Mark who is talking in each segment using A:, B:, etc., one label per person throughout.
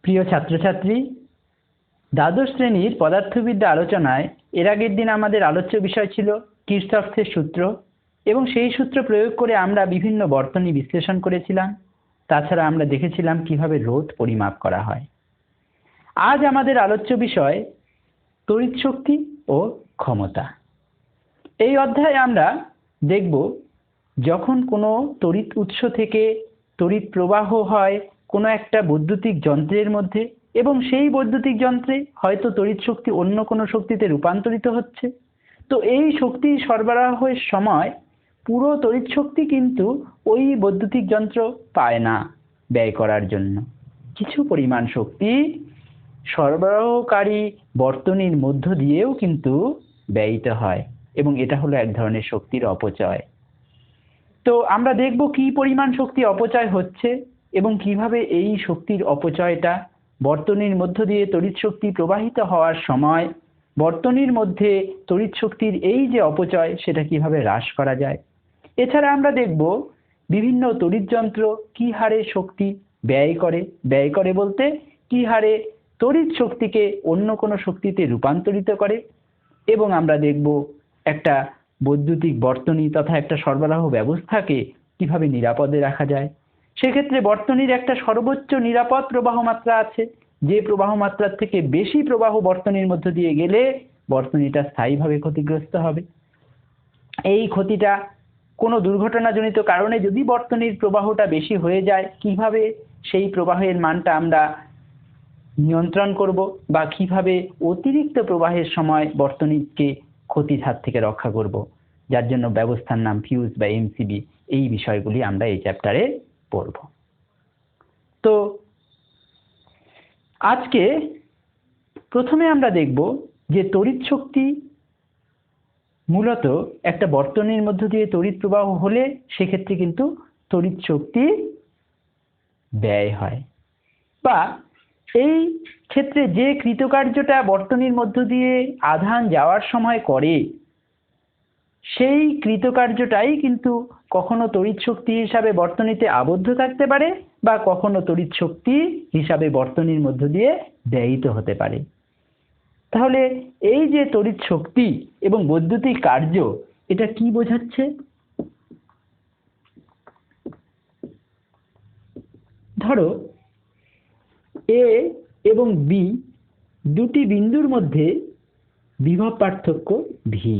A: প্রিয় ছাত্রছাত্রী, দ্বাদশ শ্রেণীর পদার্থবিদ্যা আলোচনায় এর আগের দিন আমাদের আলোচ্য বিষয় ছিল কিরচফের সূত্র এবং সেই সূত্র প্রয়োগ করে আমরা বিভিন্ন বর্তনী বিশ্লেষণ করেছিলাম। তাছাড়া আমরা দেখেছিলাম কিভাবে রোধ পরিমাপ করা হয়। আজ আমাদের আলোচ্য বিষয় তড়িৎ শক্তি ও ক্ষমতা। এই অধ্যায়ে আমরা দেখব যখন কোনো তড়িৎ উৎস থেকে তড়িৎ প্রবাহ হয় কোনো একটা বৈদ্যুতিক যন্ত্রের মধ্যে এবং সেই বৈদ্যুতিক যন্ত্রে হয়তো তড়িৎ শক্তি অন্য কোনো শক্তিতে রূপান্তরিত হচ্ছে, তো এই শক্তি সরবরাহের সময় পুরো তড়িৎ শক্তি কিন্তু ওই বৈদ্যুতিক যন্ত্র পায় না ব্যয় করার জন্য। কিছু পরিমাণ শক্তি সরবরাহকারী বর্তনীর মধ্য দিয়েও কিন্তু ব্যয়িত হয় এবং এটা হলো এক ধরনের শক্তির অপচয়। তো আমরা দেখব কি পরিমাণ শক্তি অপচয় হচ্ছে এবং কিভাবে এই শক্তির অপচয়টা বর্তনীর মধ্য দিয়ে তড়িৎ শক্তি প্রবাহিত হওয়ার সময় বর্তনীর মধ্যে তড়িৎ শক্তির এই যে অপচয় সেটা কিভাবে হ্রাস করা যায়। এছাড়া আমরা দেখব বিভিন্ন তড়িৎ যন্ত্র কি হারে শক্তি ব্যয় করে বলতে কি হারে তড়িৎ শক্তিকে অন্য কোনো শক্তিতে রূপান্তরিত করে। এবং আমরা দেখব একটা বৈদ্যুতিক বর্তনী তথা একটা সরবরাহ ব্যবস্থাকে কিভাবে নিরাপদে রাখা যায়। সেক্ষেত্রে বর্তনীর একটা সর্বোচ্চ নিরাপদ প্রবাহ মাত্রা আছে, যে প্রবাহ মাত্রার থেকে বেশি প্রবাহ বর্তনীর মধ্য দিয়ে গেলে বর্তনীটা স্থায়ীভাবে ক্ষতিগ্রস্ত হবে। এই ক্ষতিটা কোনো দুর্ঘটনাজনিত কারণে যদি বর্তনীর প্রবাহটা বেশি হয়ে যায়, কিভাবে সেই প্রবাহের মানটা আমরা নিয়ন্ত্রণ করব বা কিভাবে অতিরিক্ত প্রবাহের সময় বর্তনীকে ক্ষতির হাত থেকে রক্ষা করব, যার জন্য ব্যবস্থার নাম ফিউজ বা এমসিবি। এই বিষয়গুলি আমরা এই চ্যাপ্টারে পড়ব। তো আজকে প্রথমে আমরা দেখব যে তড়িৎ শক্তি মূলত একটা বর্তনীর মধ্য দিয়ে তড়িৎ প্রবাহ হলে সেক্ষেত্রে কিন্তু তড়িৎ শক্তি ব্যয় হয়, বা এই ক্ষেত্রে যে কৃতকার্যটা বর্তনীর মধ্য দিয়ে আধান যাওয়ার সময় করে সেই কৃতকার্যটাই কিন্তু কখনো তড়িৎ শক্তি হিসাবে বর্তনীতে আবদ্ধ থাকতে পারে বা কখনো তড়িৎ শক্তি হিসাবে বর্তনীর মধ্য দিয়ে ব্যয়িত হতে পারে। তাহলে এই যে তড়িৎ শক্তি এবং বৈদ্যুতিক কার্য, এটা কি বোঝাচ্ছে? ধরো এ এবং বি দুটি বিন্দুর মধ্যে বিভব পার্থক্য ভি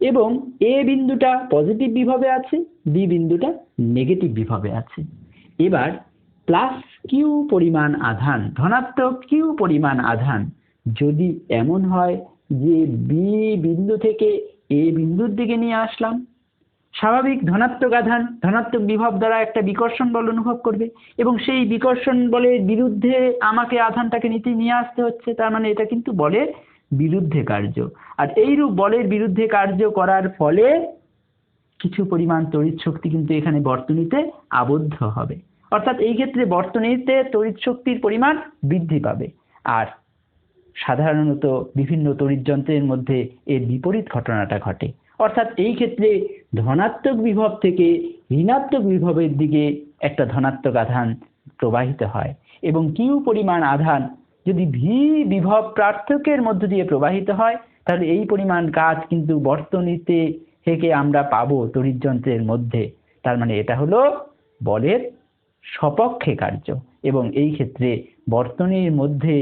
A: এবং এ বিন্দুটা পজিটিভ বিভবে আছে, বি বিন্দুটা নেগেটিভ বিভবে আছে। এবার প্লাস কিউ পরিমাণ আধান, ধনাত্মক কিউ পরিমাণ আধান যদি এমন হয় যে বি বিন্দু থেকে এ বিন্দুর দিকে নিয়ে আসলাম, স্বাভাবিক ধনাত্মক আধান ধনাত্মক বিভব দ্বারা একটা বিকর্ষণ বল অনুভব করবে এবং সেই বিকর্ষণ বলের বিরুদ্ধে আমাকে আধানটাকে নিয়ে আসতে হচ্ছে, তার মানে এটা কিন্তু বলের বিরুদ্ধে কার্য। আর এইরূপ বলের বিরুদ্ধে কার্য করার ফলে কিছু পরিমাণ তড়িৎ শক্তি কিন্তু এখানে বর্তনীতে আবদ্ধ হবে, অর্থাৎ এই ক্ষেত্রে বর্তনীতে তড়িৎ শক্তির পরিমাণ বৃদ্ধি পাবে। আর সাধারণত বিভিন্ন তড়িৎ যন্ত্রের মধ্যে এর বিপরীত ঘটনাটা ঘটে, অর্থাৎ এই ক্ষেত্রে ধনাত্মক বিভব থেকে ঋণাত্মক বিভবের দিকে একটা ধনাত্মক আধান প্রবাহিত হয় এবং কিউ পরিমাণ আধান যদি ভি বিভব পার্থক্যের মধ্য দিয়ে প্রবাহিত হয় তাহলে এই পরিমাণ কাজ কিন্তু বর্তনীতে থেকে আমরা পাবো তড়িৎ যন্ত্রের মধ্যে। তার মানে এটা হলো বলের সপক্ষে কার্য এবং এই ক্ষেত্রে বর্তনীর মধ্যে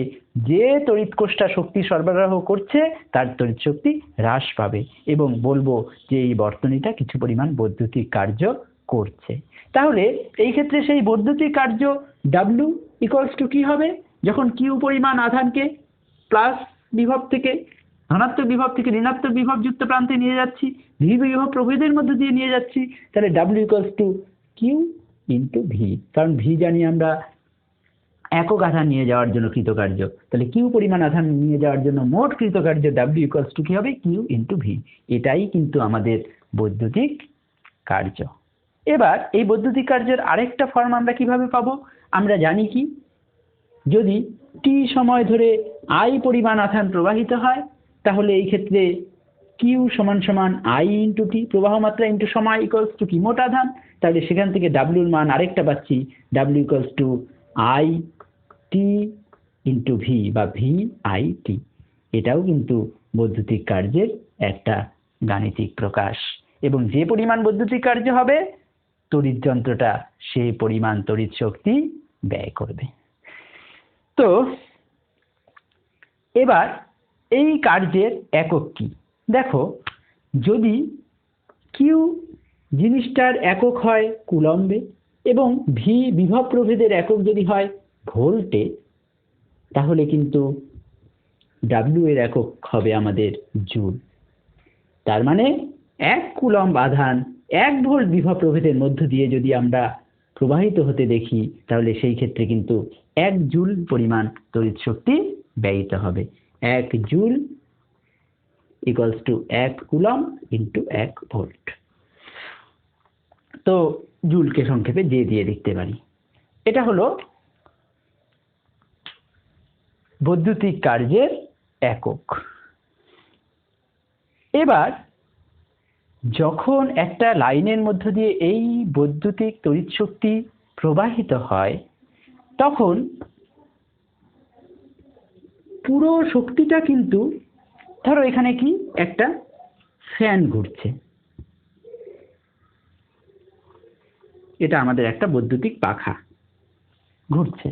A: যে তড়িৎ কোষটা শক্তি সরবরাহ করছে তার তড়িৎ শক্তি হ্রাস পাবে এবং বলবো যে এই বর্তনীটা কিছু পরিমাণ বৈদ্যুতিক কার্য করছে। তাহলে এই ক্ষেত্রে সেই বৈদ্যুতিক কার্য ডাব্লিউ ইকুয়ালস টু কি হবে? যখন কিউ পরিমাণ আধানকে প্লাস বিভব থেকে ধনাত্মক বিভব থেকে ঋণাত্মক বিভব যুক্ত প্রান্তে নিয়ে যাচ্ছি, ভি বিভব প্রভেদের মধ্যে দিয়ে নিয়ে যাচ্ছি, তাহলে W equals to Q into V, কারণ ভি জানি আমরা একক আধান নিয়ে যাওয়ার জন্য কৃতকার্য, তাহলে কিউ পরিমাণ আধান নিয়ে যাওয়ার জন্য মোট কৃতকার্য ডাব্লিউ ইকুয়ালস টু কি হবে? Q into V. এটাই কিন্তু আমাদের বৈদ্যুতিক কার্য। এবার এই বৈদ্যুতিক কার্যের আরেকটা ফর্ম আমরা কিভাবে পাবো? আমরা জানি কি, যদি টি সময় ধরে আই পরিমাণ আধান প্রবাহিত হয় তাহলে এই ক্ষেত্রে কিউ সমান সমান আই ইন্টু টি, প্রবাহ মাত্রা ইন্টু সময় ইকুয়ালস টু কি? মোট আধান। তাহলে সেখান থেকে ডাব্লিউর মান আরেকটা পাচ্ছি, W equals to I T into V বা ভি আই টি, এটাও কিন্তু বৈদ্যুতিক কার্যের একটা গাণিতিক প্রকাশ। এবং যে পরিমাণ বৈদ্যুতিক কার্য হবে তড়িৎ যন্ত্রটা সেই পরিমাণ তড়িৎ শক্তি ব্যয় করবে। তো এবার এই কার্যের একক কি? দেখো, যদি কিউ জিনিসটার একক হয় কুলম্বে এবং ভি বিভব প্রভেদের একক যদি হয় ভোল্টে, তাহলে কিন্তু ডাব্লিউ এর একক হবে আমাদের জুল। তার মানে 1 কুলম্ব আধান 1 ভোল্ট বিভব প্রভেদের মধ্য দিয়ে যদি আমরা প্রবাহিত হতে দেখি, তাহলে সেই ক্ষেত্রে কিন্তু 1 জুল পরিমাণ তড়িৎ শক্তি ব্যয়িত হবে। 1 joule equals to 1 coulomb into 1 volt. তো জুলকে সংক্ষেপে জে দিয়ে লিখতে পারি। এটা হলো বৈদ্যুতিক কার্যের একক। এবার যখন একটা লাইনের মধ্য দিয়ে এই বৈদ্যুতিক তড়িৎ শক্তি প্রবাহিত হয়, তখন পুরো শক্তিটা কিন্তু, ধরো এখানে কি একটা ফ্যান ঘুরছে, এটা আমাদের একটা বৈদ্যুতিক পাখা ঘুরছে,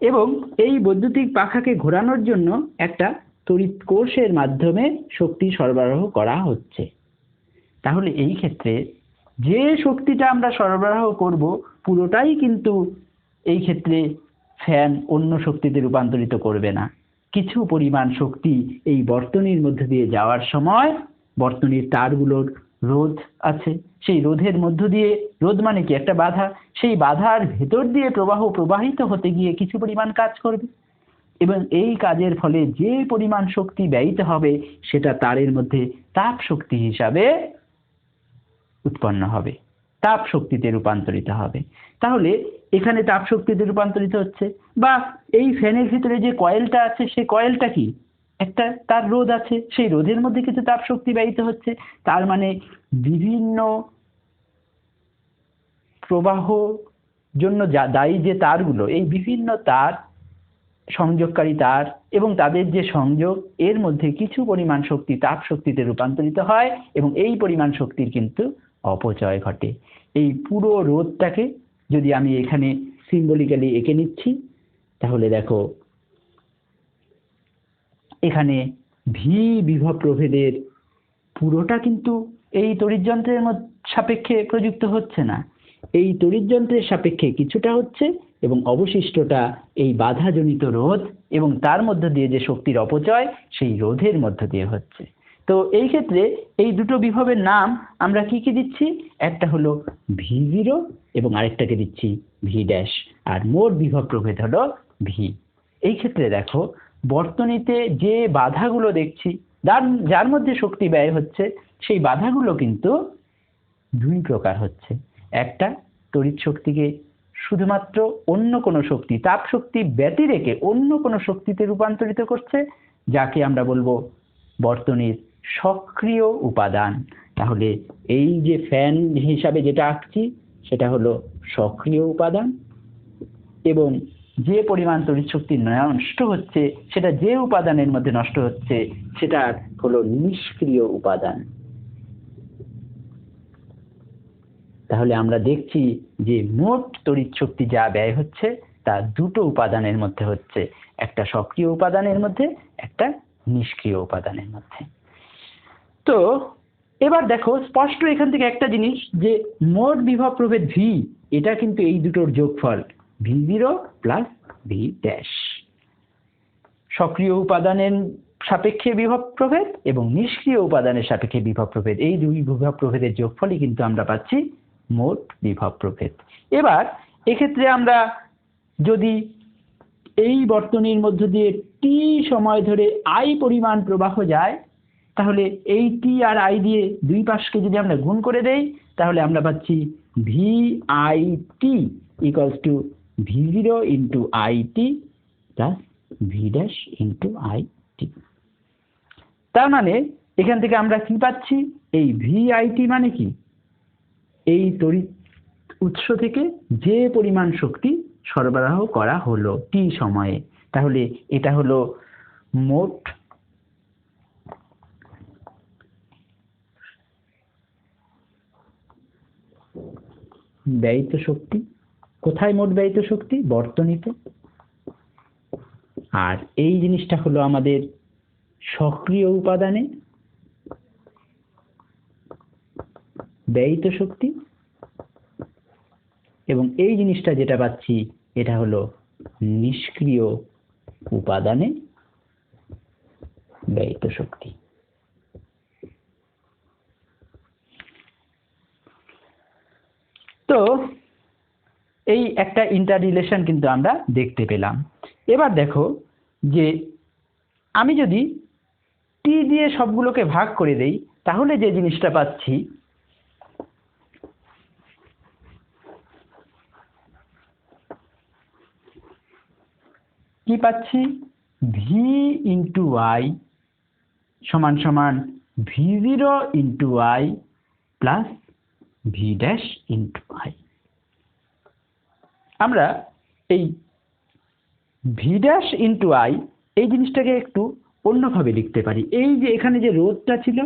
A: এবং এই বৈদ্যুতিক পাখাকে ঘোরানোর জন্য একটা তড়িৎ কোষের মাধ্যমে শক্তি সরবরাহ করা হচ্ছে। তাহলে এই ক্ষেত্রে যে শক্তিটা আমরা সরবরাহ করব পুরোটাই কিন্তু এই ক্ষেত্রে ফ্যান অন্য শক্তিতে রূপান্তরিত করবে না। কিছু পরিমাণ শক্তি এই বর্তনীর মধ্যে দিয়ে যাওয়ার সময় বর্তনীর তারগুলোর রোধ আছে, সেই রোধের মধ্য দিয়ে, রোধ মানে কি একটা বাধা, সেই বাধার ভেতর দিয়ে প্রবাহিত হতে গিয়ে কিছু পরিমাণ কাজ করবে, এবং এই কাজের ফলে যে পরিমাণ শক্তি ব্যয়িত হবে সেটা তারের মধ্যে তাপ শক্তি হিসাবে উৎপন্ন হবে, তাপ শক্তিতে রূপান্তরিত হবে। তাহলে এখানে তাপ শক্তিতে রূপান্তরিত হচ্ছে, বা এই ফ্যানের ভিতরে যে কয়েলটা আছে সেই কয়েলটা কি একটা তার রোধ আছে, সেই রোধের মধ্যে কিছু তাপ শক্তি ব্যয়িত হচ্ছে। তার মানে বিভিন্ন প্রবাহ জন্য দায়ী যে তারগুলো, এই বিভিন্ন তার, সংযোগকারী তার এবং তাদের যে সংযোগ, এর মধ্যে কিছু পরিমাণ শক্তি তাপ শক্তিতে রূপান্তরিত হয় এবং এই পরিমাণ শক্তির কিন্তু অপচয় ঘটে। এই পুরো রোধটাকে যদি আমি এখানে সিম্বলিক্যালি এঁকে নিচ্ছি, তাহলে দেখো এখানে ভি বিভব প্রভেদের পুরোটা কিন্তু এই তড়িৎযন্ত্রের সাপেক্ষে প্রযুক্ত হচ্ছে না, এই তড়িৎযন্ত্রের সাপেক্ষে কিছুটা হচ্ছে এবং অবশিষ্টটা এই বাধাজনিত রোধ এবং তার মধ্য দিয়ে যে শক্তির অপচয় সেই রোধের মধ্য দিয়ে হচ্ছে। তো এই ক্ষেত্রে এই দুটো বিভবের নাম আমরা কি কি দিচ্ছি, একটা হলো V0 এবং আরেকটাকে দিচ্ছি V ড্যাশ, আর মোট বিভব প্রভেদ হলো V। এই ক্ষেত্রে দেখো বর্তনীতে যে বাধাগুলো দেখছি, যার মধ্যে শক্তি ব্যয় হচ্ছে, সেই বাধাগুলো কিন্তু দুই প্রকার হচ্ছে। একটা তড়িৎ শক্তিকে শুধুমাত্র অন্য কোনো শক্তি, তাপ শক্তি ব্যতি রেখে অন্য কোনো শক্তিতে রূপান্তরিত করছে, যাকে আমরা বলবো বর্তনীর সক্রিয় উপাদান। তাহলে এই যে ফ্যান হিসাবে যেটা আঁকছি সেটা হলো সক্রিয় উপাদান, এবং যে পরিমাণ তড়িৎ শক্তি নষ্ট হচ্ছে সেটা যে উপাদানের মধ্যে নষ্ট হচ্ছে সেটা হলো নিষ্ক্রিয় উপাদান। তাহলে আমরা দেখছি যে মোট তড়িৎ শক্তি যা ব্যয় হচ্ছে তা দুটো উপাদানের মধ্যে হচ্ছে, একটা সক্রিয় উপাদানের মধ্যে, একটা নিষ্ক্রিয় উপাদানের মধ্যে। তো এবার দেখো স্পষ্ট এখান থেকে একটা জিনিস, যে মোট বিভব প্রভেদ V, এটা কিন্তু এই দুটোর যোগফল V0 প্লাস V ড্যাশ। সক্রিয় উপাদানের সাপেক্ষে বিভব প্রভেদ এবং নিষ্ক্রিয় উপাদানের সাপেক্ষে বিভব প্রভেদ, এই দুই বিভব প্রভেদের যোগফলই কিন্তু আমরা পাচ্ছি মোট বিভব প্রভেদ। এবার এক্ষেত্রে আমরা যদি এই বর্তনীর মধ্য দিয়ে টি সময় ধরে আই পরিমাণ প্রবাহ যায়, তাহলে এই টি আর আই দিয়ে দুই পাশকে যদি আমরা গুণ করে দেই, তাহলে আমরা পাচ্ছি V I T equals to V0 into I T plus V dash into I T. তার মানে এখান থেকে আমরা কি পাচ্ছি, এই ভিআইটি মানে কি, এই তড়িৎ উৎস থেকে যে পরিমাণ শক্তি সরবরাহ করা হলো টি সময়ে। তাহলে এটা হলো মোট ব্যয়িত শক্তি। কোথায় মোট ব্যয়িত শক্তি? বর্তনীতে। আর এই জিনিসটা হলো আমাদের সক্রিয় উপাদানে ব্যয়িত শক্তি, এবং এই জিনিসটা যেটা পাচ্ছি এটা হলো নিষ্ক্রিয় উপাদানে ব্যয়িত শক্তি। তো এই একটা ইন্টার রিলেশন কিন্তু আমরা দেখতে পেলাম। এবার দেখো যে আমি যদি টি দিয়ে সবগুলোকে ভাগ করে দেই তাহলে যে জিনিসটা পাচ্ছি কি পাচ্ছি? ভি ইন্টু আই সমান সমান V zero into I plus V dash into I. আমরা এই ভি ড্যাশ ইন্টু আই এই জিনিসটাকে একটু অন্যভাবে লিখতে পারি। এই যে এখানে যে রোধটা ছিল,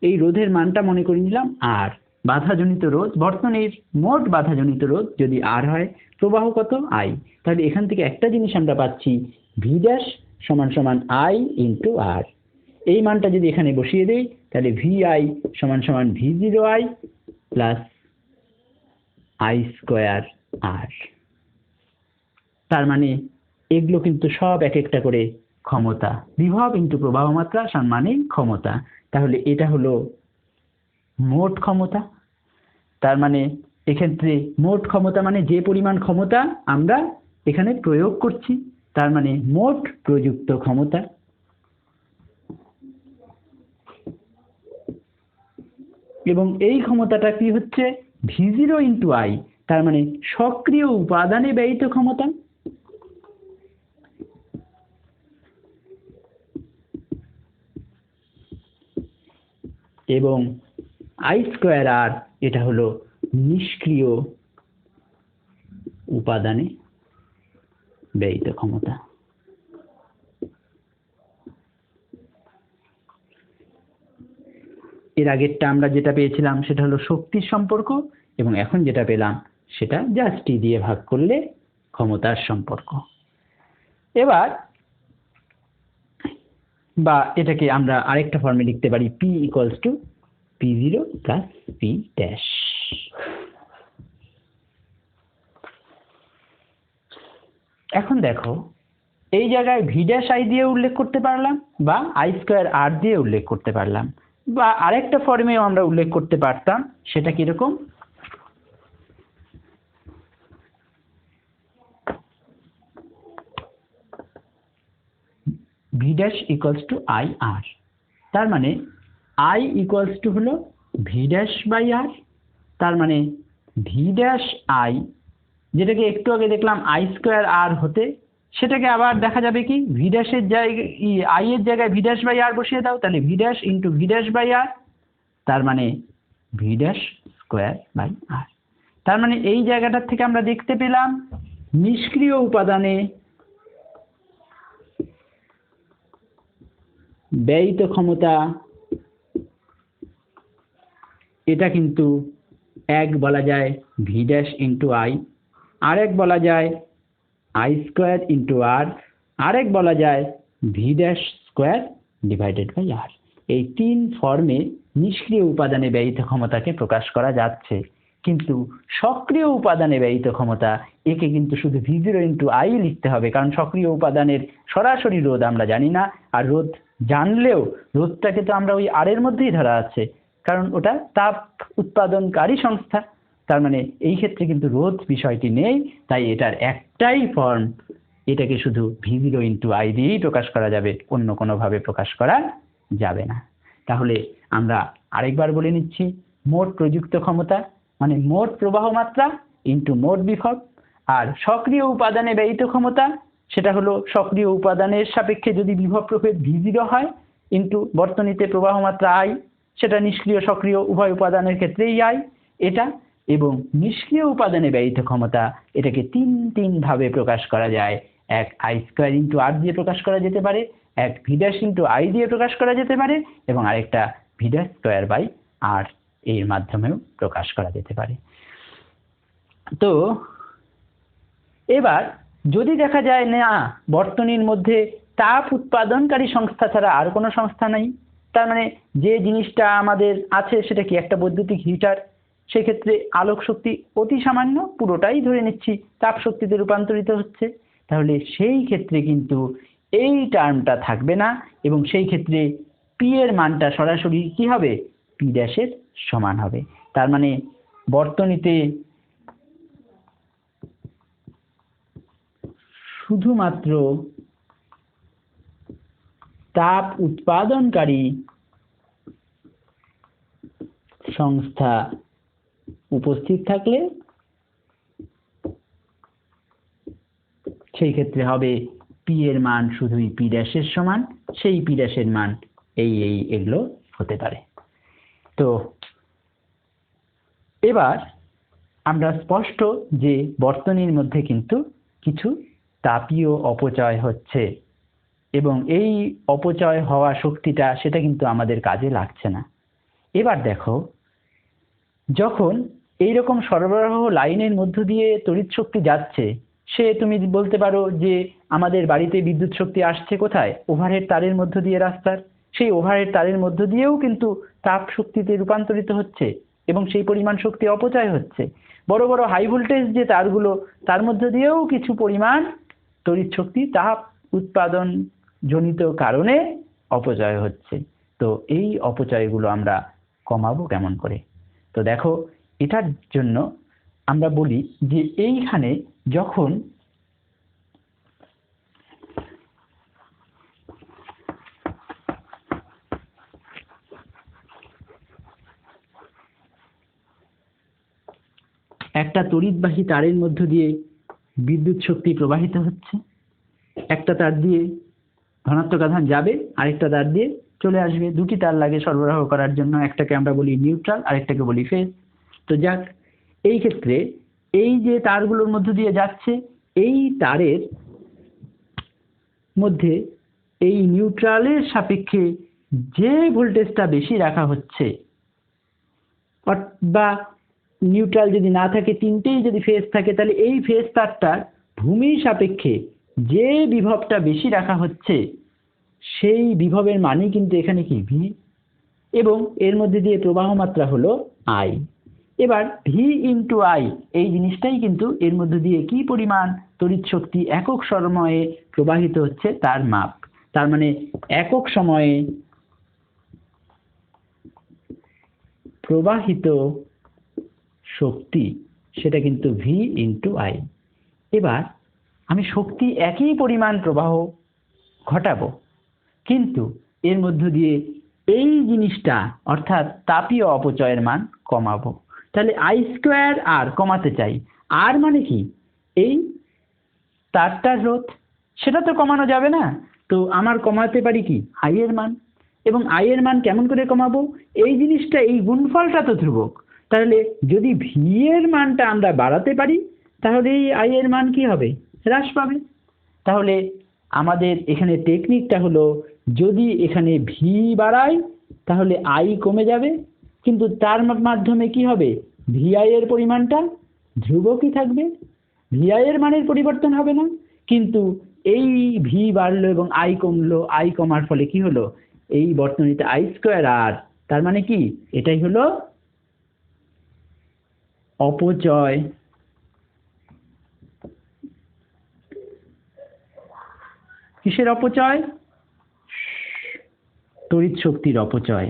A: এই রোধের মানটা মনে করে নিলাম আর, বাধাজনিত রোধ, বর্তনীর মোট বাধাজনিত রোধ যদি আর হয়, প্রবাহ কত? আই। তাহলে এখান থেকে একটা জিনিস আমরা পাচ্ছি, ভি ড্যাশ সমান সমান আই ইন্টু আর। এই মানটা যদি এখানে বসিয়ে দেই তাহলে ভি আই সমান সমান V zero I plus I square R. তার মানে এগুলো কিন্তু সব এক একটা করে ক্ষমতা, বিভব ইন্টু প্রবাহ মাত্রা সমানে ক্ষমতা। তাহলে এটা হলো মোট ক্ষমতা। তার মানে এক্ষেত্রে মোট ক্ষমতা মানে যে পরিমাণ ক্ষমতা আমরা এখানে প্রয়োগ করছি, তার মানে মোট প্রযুক্ত ক্ষমতা। এবং এই ক্ষমতাটা কি হচ্ছে? ভি জিরো ইন্টু আই, তার মানে সক্রিয় উপাদানে ব্যয়িত ক্ষমতা। এবং আই স্কোয়ার আর, এটা হলো নিষ্ক্রিয় উপাদানে ব্যয়িত ক্ষমতা। এর আগেরটা আমরা যেটা পেয়েছিলাম সেটা হলো শক্তির সম্পর্ক, এবং এখন যেটা পেলাম সেটা জাস্ট টি দিয়ে ভাগ করলে ক্ষমতার সম্পর্ক। এবার বা এটাকে আমরা আরেকটা ফর্মে লিখতে পারি, P equals two P zero plus P dash. এখন দেখো এই জায়গায় ভি ড্যাশ আই দিয়ে উল্লেখ করতে পারলাম, বা আই স্কোয়ার আর দিয়ে উল্লেখ করতে পারলাম, বা আরেকটা ফর্মেও আমরা উল্লেখ করতে পারতাম। সেটা কিরকম? V dash equals to I R. তার মানে আই ইকুয়ালস টু হলো ভি ড্যাশ বাই আর। তার মানে ভি ড্যাশ আই, যেটাকে একটু আগে দেখলাম আই স্কোয়ার আর হতে, সেটাকে আবার দেখা যাবে কি ভি ড্যাশের জায়গায় আই এর জায়গায় ভি ড্যাশ বাই আর বসিয়ে দাও, তাহলে V dash into V dash by R, তার মানে V dash square by R. তার মানে এই জায়গাটার থেকে আমরা দেখতে পেলাম নিষ্ক্রিয় উপাদানে ব্যয়িত ক্ষমতা, এটা কিন্তু এক বলা যায় ভি ড্যাশ ইন্টু আই, আরেক বলা যায় আই স্কোয়ার ইন্টু আর, আরেক বলা যায় V dash square divided by R. এই তিন ফর্মে নিষ্ক্রিয় উপাদানে ব্যয়িত ক্ষমতাকে প্রকাশ করা যাচ্ছে। কিন্তু সক্রিয় উপাদানে ব্যয়িত ক্ষমতা, একে কিন্তু শুধু ভি জিরো ইন্টু আই লিখতে হবে, কারণ সক্রিয় উপাদানের সরাসরি রোধ আমরা জানি না, আর রোধ জানলেও রোধটাকে তো আমরা ওই আর এর মধ্যেই ধরা আছে, কারণ ওটা তাপ উৎপাদনকারী সংস্থা। তার মানে এই ক্ষেত্রে কিন্তু রোধ বিষয়টি নেই, তাই এটার একটাই ফর্ম, এটাকে শুধু ভি জিরো ইন্টু আই দিয়েই প্রকাশ করা যাবে, অন্য কোনোভাবে প্রকাশ করা যাবে না। তাহলে আমরা আরেকবার বলে নিচ্ছি, মোট প্রযুক্ত ক্ষমতা মানে মোট প্রবাহ মাত্রা ইন্টু মোট বিভব, আর সক্রিয় উপাদানে ব্যয়িত ক্ষমতা সেটা হলো সক্রিয় উপাদানের সাপেক্ষে যদি বিভব প্রভেদ ভি জিরো হয় ইন্টু বর্তনীতে প্রবাহ মাত্রা আই, সেটা নিষ্ক্রিয় সক্রিয় উভয় উপাদানের ক্ষেত্রেই আই। এটা এবং নিষ্ক্রিয় উপাদানে ব্যয়িত ক্ষমতা, এটাকে তিন ভাবে প্রকাশ করা যায়। এক I² × R দিয়ে প্রকাশ করা যেতে পারে, এক V' × I দিয়ে প্রকাশ করা যেতে পারে, এবং আরেকটা V'² R এর মাধ্যমেও প্রকাশ করা যেতে পারে। তো এবার যদি দেখা যায় না বর্তনীর মধ্যে তাপ উৎপাদনকারী সংস্থা ছাড়া আর কোনো সংস্থা নাই, তার মানে যে জিনিসটা আমাদের আছে সেটা কি একটা বৈদ্যুতিক হিটার, সেক্ষেত্রে আলোক শক্তি অতি সামান্য, পুরোটাই ধরে নিচ্ছি তাপ শক্তিতে রূপান্তরিত হচ্ছে, তাহলে সেই ক্ষেত্রে কিন্তু এই টার্মটা থাকবে না, এবং সেই ক্ষেত্রে পি এর মানটা সরাসরি কি হবে, P' এর সমান হবে। তার মানে বর্তনীতে শুধুমাত্র তাপ উৎপাদনকারী সংস্থা উপস্থিত থাকলে সেই ক্ষেত্রে হবে পি এর মান শুধুই P' এর সমান, সেই P' এর মান এগুলো হতে পারে। তো এবার আমরা স্পষ্ট যে বর্তনীর মধ্যে কিন্তু কিছু তাপীয় অপচয় হচ্ছে, এবং এই অপচয় হওয়া শক্তিটা সেটা কিন্তু আমাদের কাজে লাগছে না। এবার দেখো, যখন এইরকম সরবরাহ লাইনের মধ্য দিয়ে তড়িৎ শক্তি যাচ্ছে, সে তুমি বলতে পারো যে আমাদের বাড়িতে বিদ্যুৎ শক্তি আসছে কোথায়, ওভারহেড তারের মধ্য দিয়ে রাস্তার, সেই ওভারহেড তারের মধ্য দিয়েও কিন্তু তাপ শক্তিতে রূপান্তরিত হচ্ছে এবং সেই পরিমাণ শক্তি অপচয় হচ্ছে। বড় বড় হাই ভোল্টেজ যে তারগুলো, তার মধ্য দিয়েও কিছু পরিমাণ তড়িৎ শক্তি তাপ উৎপাদন জনিত কারণে অপচয় হচ্ছে। তো এই অপচয়গুলো আমরা কমাবো কেমন করে? তো দেখো, এটার জন্য আমরা বলি যে এইখানে যখন একটা তড়িৎবাহী তারের মধ্য দিয়ে বিদ্যুৎ শক্তি প্রবাহিত হচ্ছে, একটা তার দিয়ে ধনাত্মক আধান যাবে, আরেকটা তার দিয়ে চলে আসবে, দুটি তার লাগে সরবরাহ করার জন্য, একটাকে আমরা বলি নিউট্রাল, আরেকটাকে বলি ফেজ। তো যাক, এই ক্ষেত্রে এই যে তারগুলোর মধ্য দিয়ে যাচ্ছে, এই তারের মধ্যে এই নিউট্রালের সাপেক্ষে যে ভোল্টেজটা বেশি রাখা হচ্ছে, বা নিউট্রাল যদি না থাকে, তিনটেই যদি ফেজ থাকে, তাহলে এই ফেজ তারটার ভূমির সাপেক্ষে যে বিভবটা বেশি রাখা হচ্ছে, সেই বিভবের মানই কিন্তু এখানে কি ভি, এবং এর মধ্যে দিয়ে প্রবাহ মাত্রা হলো আই। এবার ভি ইন্টু আই, এই জিনিসটাই কিন্তু এর মধ্যে দিয়ে কি পরিমাণ তড়িৎ শক্তি একক সময়ে প্রবাহিত হচ্ছে তার মাপ। তার মানে একক সময়ে প্রবাহিত শক্তি, সেটা কিন্তু ভি ইন্টু আই। এবার আমি শক্তি একই পরিমাণ প্রবাহ ঘটাবো, কিন্তু এর মধ্য দিয়ে এই জিনিসটা অর্থাৎ তাপীয় অপচয়ের মান কমাবো। তাহলে I²R কমাতে চাই, আর মানে কি, এই তারটার রোধ, সেটা তো কমানো যাবে না, তো আমার কমাতে পারি কি, আই এর মান। এবং আই এর মান কেমন করে কমাবো, এই জিনিসটা, এই গুণফলটা তো ধ্রুবক, তাহলে যদি ভি এর মানটা আমরা বাড়াতে পারি, তাহলে এই আই এর মান কি হবে, হ্রাস পাবে। তাহলে আমাদের এখানে টেকনিকটা হলো, যদি এখানে ভি বাড়াই তাহলে আই কমে যাবে, কিন্তু তার মাধ্যমে কি হবে, ভিআই এর পরিমাণটা ধ্রুবকই থাকবে, ভিআই এর মানের পরিবর্তন হবে না। কিন্তু এই ভি বাড়লো এবং আই কমলো, আই কমার ফলে কি হলো, এই বর্তনীতে I²R, তার মানে কি, এটাই হলো অপচয়। কিসের অপচয়? তড়িৎ শক্তির অপচয়।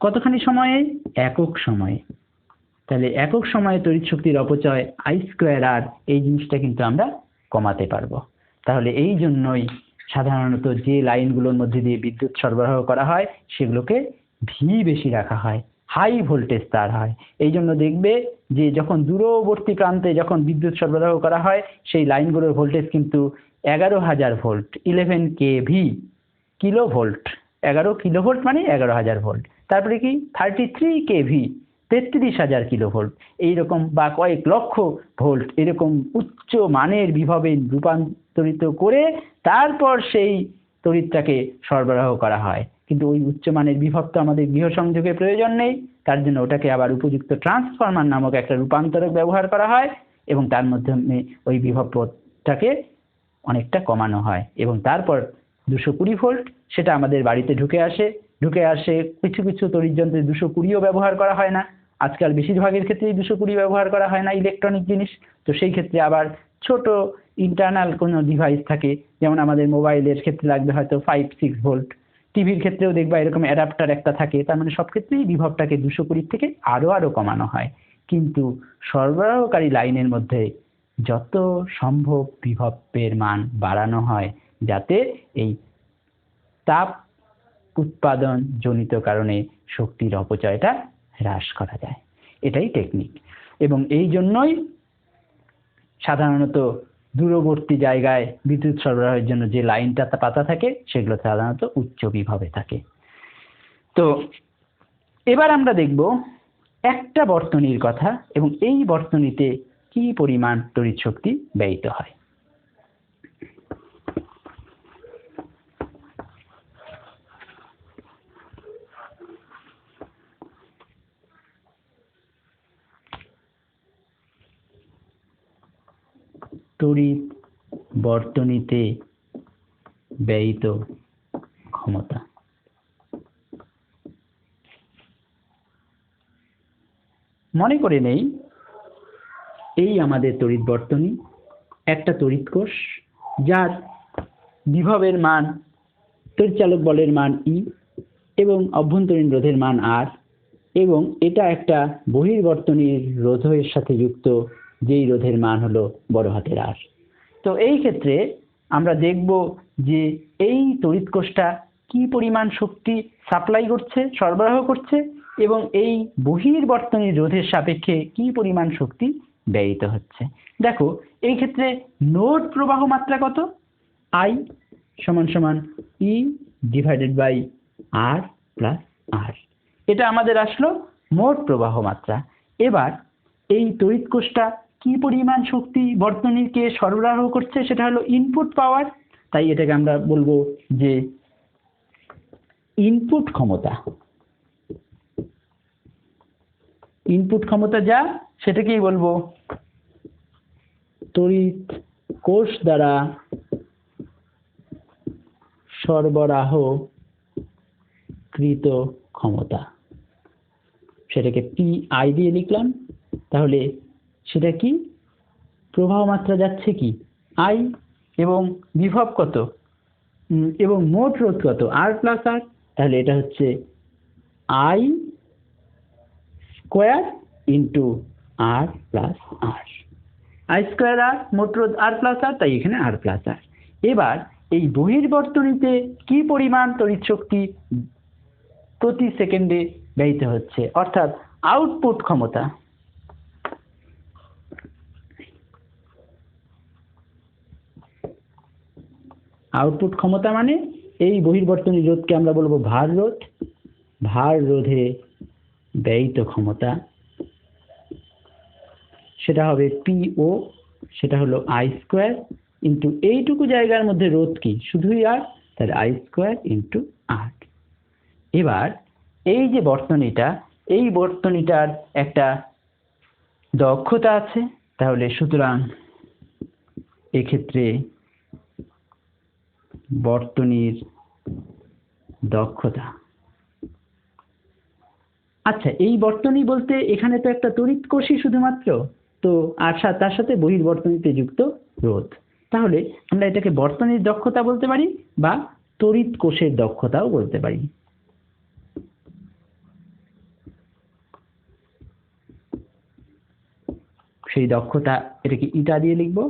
A: কতখানি সময়ে? একক সময়ে। তাহলে একক সময়ে তড়িৎ শক্তির অপচয় I²R, এই জিনিসটা কিন্তু আমরা কমাতে পারবো। তাহলে এই জন্যই সাধারণত যে লাইনগুলোর মধ্যে দিয়ে বিদ্যুৎ সরবরাহ করা হয় সেগুলোকে ভি বেশি রাখা হয়, হাই ভোল্টেজ তার হয়। এই জন্য দেখবে যে যখন দূরবর্তী প্রান্তে যখন বিদ্যুৎ সরবরাহ করা হয়, সেই লাইনগুলোর ভোল্টেজ কিন্তু 11,000 volt, 11 kV, kilo volt, 11 kilovolt মানে 11,000 ভোল্ট, তারপরে কি 33 kV, 33,000 কিলোভোল্ট এইরকম, বা কয়েক লক্ষ ভোল্ট এরকম উচ্চ মানের বিভবে রূপান্তরিত করে তারপর সেই তড়িৎটাকে সরবরাহ করা হয়। কিন্তু ওই উচ্চমানের বিভব তো আমাদের গৃহ সংযোগের প্রয়োজন নেই, তার জন্য ওটাকে আবার উপযুক্ত ট্রান্সফরমার নামক একটা রূপান্তরক ব্যবহার করা হয় এবং তার মাধ্যমে ওই বিভবটাকে অনেকটা কমানো হয় এবং তারপর 220 ভোল্ট সেটা আমাদের বাড়িতে ঢুকে আসে। কিছু কিছু তড়িৎযন্ত্রে 220ও ব্যবহার করা হয় না, আজকাল বেশিরভাগের ক্ষেত্রেই 220 ব্যবহার করা হয় না ইলেকট্রনিক জিনিস। তো সেই ক্ষেত্রে আবার ছোট ইন্টারনাল কোনো ডিভাইস থাকে, যেমন আমাদের মোবাইলের ক্ষেত্রে লাগবে হয়তো 5-6 ভোল্ট, টিভির ক্ষেত্রেও দেখবা এরকম অ্যাডাপ্টার একটা থাকে। তার মানে সব ক্ষেত্রেই বিভবটাকে 220 থেকে আরো কমানো হয়। কিন্তু সরবরাহকারী লাইনের মধ্যে যত সম্ভব বিভবের মান বাড়ানো হয় যাতে এই তাপ উৎপাদন জনিত কারণে শক্তির অপচয়টা হ্রাস করা যায়, এটাই টেকনিক। এবং এই জন্যই সাধারণত দূরবর্তী জায়গায় বিদ্যুৎ সরবরাহের জন্য যে লাইনটা পাতা থাকে সেগুলো সাধারণত উচ্চ বিভবে থাকে। তো এবার আমরা দেখব একটা বর্তনীর কথা এবং এই বর্তনীতে কি পরিমাণ তড়িৎ শক্তি ব্যয়িত হয়। তড়িৎ বর্তনীতে ব্যয়িত ক্ষমতা। মনে করে নেই এই আমাদের তড়িৎ বর্তনী, একটা তড়িৎ কোষ যার বিভবের মান, তড়িৎচালক বলের মান ই এবং অভ্যন্তরীণ রোধের মান আর, এবং এটা একটা বহির্বর্তনীর রোধের সাথে যুক্ত, যেই রোধের মান হলো বড় হাতের আর। তো এই ক্ষেত্রে আমরা দেখব যে এই তড়িৎ কোষটা কি পরিমাণ শক্তি সাপ্লাই করছে, সরবরাহ করছে, এবং এই বহির্বর্তনীর রোধের সাপেক্ষে কি পরিমাণ শক্তি ব্যয়িত হচ্ছে। দেখো এই ক্ষেত্রে নোট প্রবাহ মাত্রা কত? আই সমান সমান E divided by R plus R, এটা আমাদের আসলো মোট প্রবাহ মাত্রা। এবার এই তড়িৎ কোষটা কি পরিমাণ শক্তি বর্তনীকে সরবরাহ করছে সেটা হলো ইনপুট পাওয়ার, তাই এটাকে আমরা বলবো যে ইনপুট ক্ষমতা। ইনপুট ক্ষমতা যা সেটাকেই বলবো তড়িৎ কোষ দ্বারা সরবরাহকৃত ক্ষমতা, সেটাকে পি আই দিয়ে লিখলাম। তাহলে সেটা কি? প্রবাহ মাত্রা যাচ্ছে কি আই, এবং বিভব কত, এবং মোট রোধ কত আর প্লাস আর। তাহলে এটা হচ্ছে I square into R plus R, I square R, মোট রোধ আর প্লাস আর, তাই এখানে আর প্লাস আর। এবার এই বহির্বর্তনীতে কি পরিমাণ তড়িৎ শক্তি প্রতি সেকেন্ডে ব্যয়িত হচ্ছে, অর্থাৎ আউটপুট ক্ষমতা। আউটপুট ক্ষমতা মানে এই বহির্বর্তনী রোধকে আমরা বলবো ভার রোধ, ভার রোধে ব্যয়িত ক্ষমতা, সেটা হবে পিও, সেটা হলো আই স্কোয়ার ইন্টু এইটুকু জায়গার মধ্যে রোধ কি শুধুই আর, তাহলে আই স্কোয়ার ইন্টু আর। এবার এই যে বর্তনীটা, এই বর্তনীটার একটা দক্ষতা আছে, তাহলে সুতরাং এক্ষেত্রে বর্তনীর দক্ষতা। আচ্ছা, এই বর্তনী বলতে এখানে তো একটা তড়িৎ কোষই শুধুমাত্র, তো আর তার সাথে বহির্বর্তনীতে যুক্ত রোধ, তাহলে আমরা এটাকে বর্তনীর দক্ষতা বলতে পারি বা তড়িৎ কোষের দক্ষতাও বলতে পারি। সেই দক্ষতা, এটাকে ইটা দিয়ে লিখবো,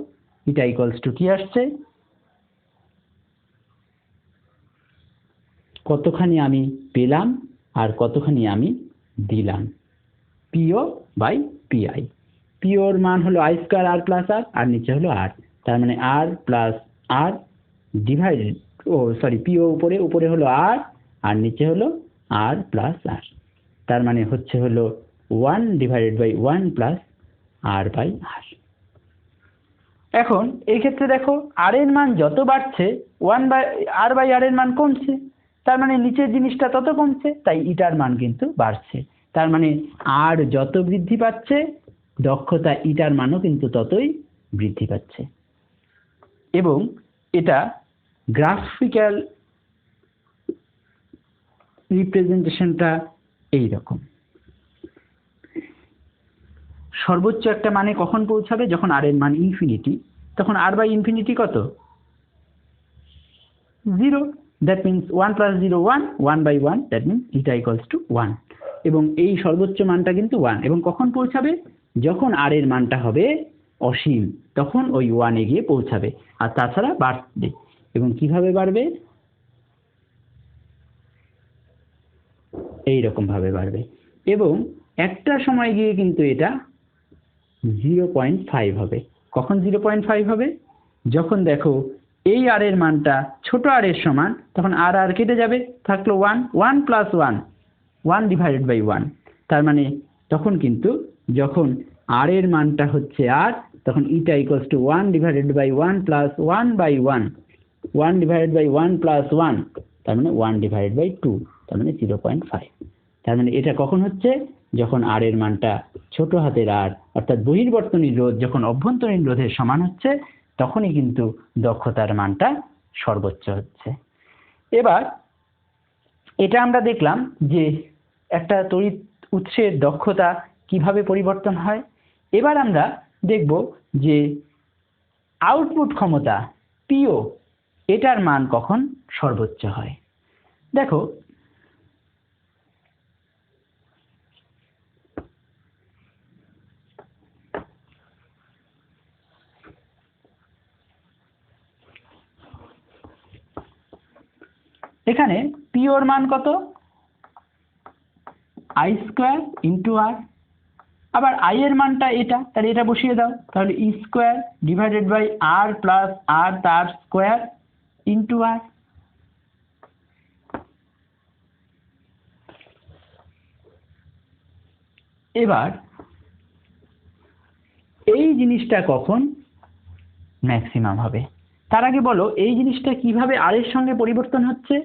A: ইটা ইকুয়ালস টু কি আসছে, কতখানি আমি পেলাম আর কতখানি আমি দিলাম, পিও বাই পিআই। পিওর মান হলো আই স্কোয়ার আর প্লাস আর, আর নিচে হলো আর, তার মানে আর প্লাস আর ডিভাইডেড, পিও উপরে হলো আর, আর নিচে হলো আর প্লাস আর, তার মানে হচ্ছে হলো 1/1 প্লাস r/r। এখন এই ক্ষেত্রে দেখো r এর মান যত বাড়ছে r/r এর মান কমছে, তার মানে নিচের জিনিসটা তত কমছে, তাই ইটার মান কিন্তু বাড়ছে। তার মানে r যত বৃদ্ধি পাচ্ছে দক্ষতা ইটার মানও কিন্তু ততই বৃদ্ধি পাচ্ছে। এবং এটা গ্রাফিক্যাল রিপ্রেজেন্টেশনটা এইরকম। সর্বোচ্চ একটা মানে কখন পৌঁছাবে? যখন r এর মান ইনফিনিটি, তখন r/ইনফিনিটি কত? 0। That means 1 + 0 1, 1/1, that means eta equals to 1। এবং এই সর্বোচ্চ মানটা কিন্তু 1। এবং কখন পৌঁছাবে? যখন r এর মানটা হবে অসীম, তখন ওই 1 এ গিয়ে পৌঁছাবে। আর তাছাড়া বাড়বে। এবং কিভাবে বাড়বে? এইরকম ভাবে বাড়বে। এবং একটা সময় গিয়ে কিন্তু এটা 0.5 হবে। কখন 0.5 হবে? যখন দেখো এই r এর মানটা ছোট r এর সমান, তখন r কেটে যাবে, থাকলো 1, 1 + 1, 1/1। তার মানে তখন কিন্তু যখন r এর মানটা হচ্ছে r, তখন ইটা ইকুয়ালস টু 1/1 প্লাস 1/1, 1/1 প্লাস 1, তার মানে 1/2, তার মানে 0.5। তার মানে এটা কখন হচ্ছে? যখন r এর মানটা ছোট হাতের r অর্থাৎ বহির্বর্তনীর রোধ যখন অভ্যন্তরীণ রোধের সমান হচ্ছে, তখনই কিন্তু দক্ষতার মানটা সর্বোচ্চ হচ্ছে। এবার এটা আমরা দেখলাম যে একটা তড়িৎ উৎসের দক্ষতা কিভাবে পরিবর্তন হয়। এবার আমরা দেখব যে আউটপুট ক্ষমতা পিও, এটার মান কখন সর্বোচ্চ হয়। দেখো এখানে পিওর মান কত? I² × r। আবার i এর মানটা এটা, তাহলে এটা বসিয়ে দাও, তাহলে E² / r + r তার স্কোয়ার × r। এবার এই জিনিসটা কখন ম্যাক্সিমাম হবে? তার আগে বলো এই জিনিসটা কিভাবে r এর সঙ্গে পরিবর্তন হচ্ছে।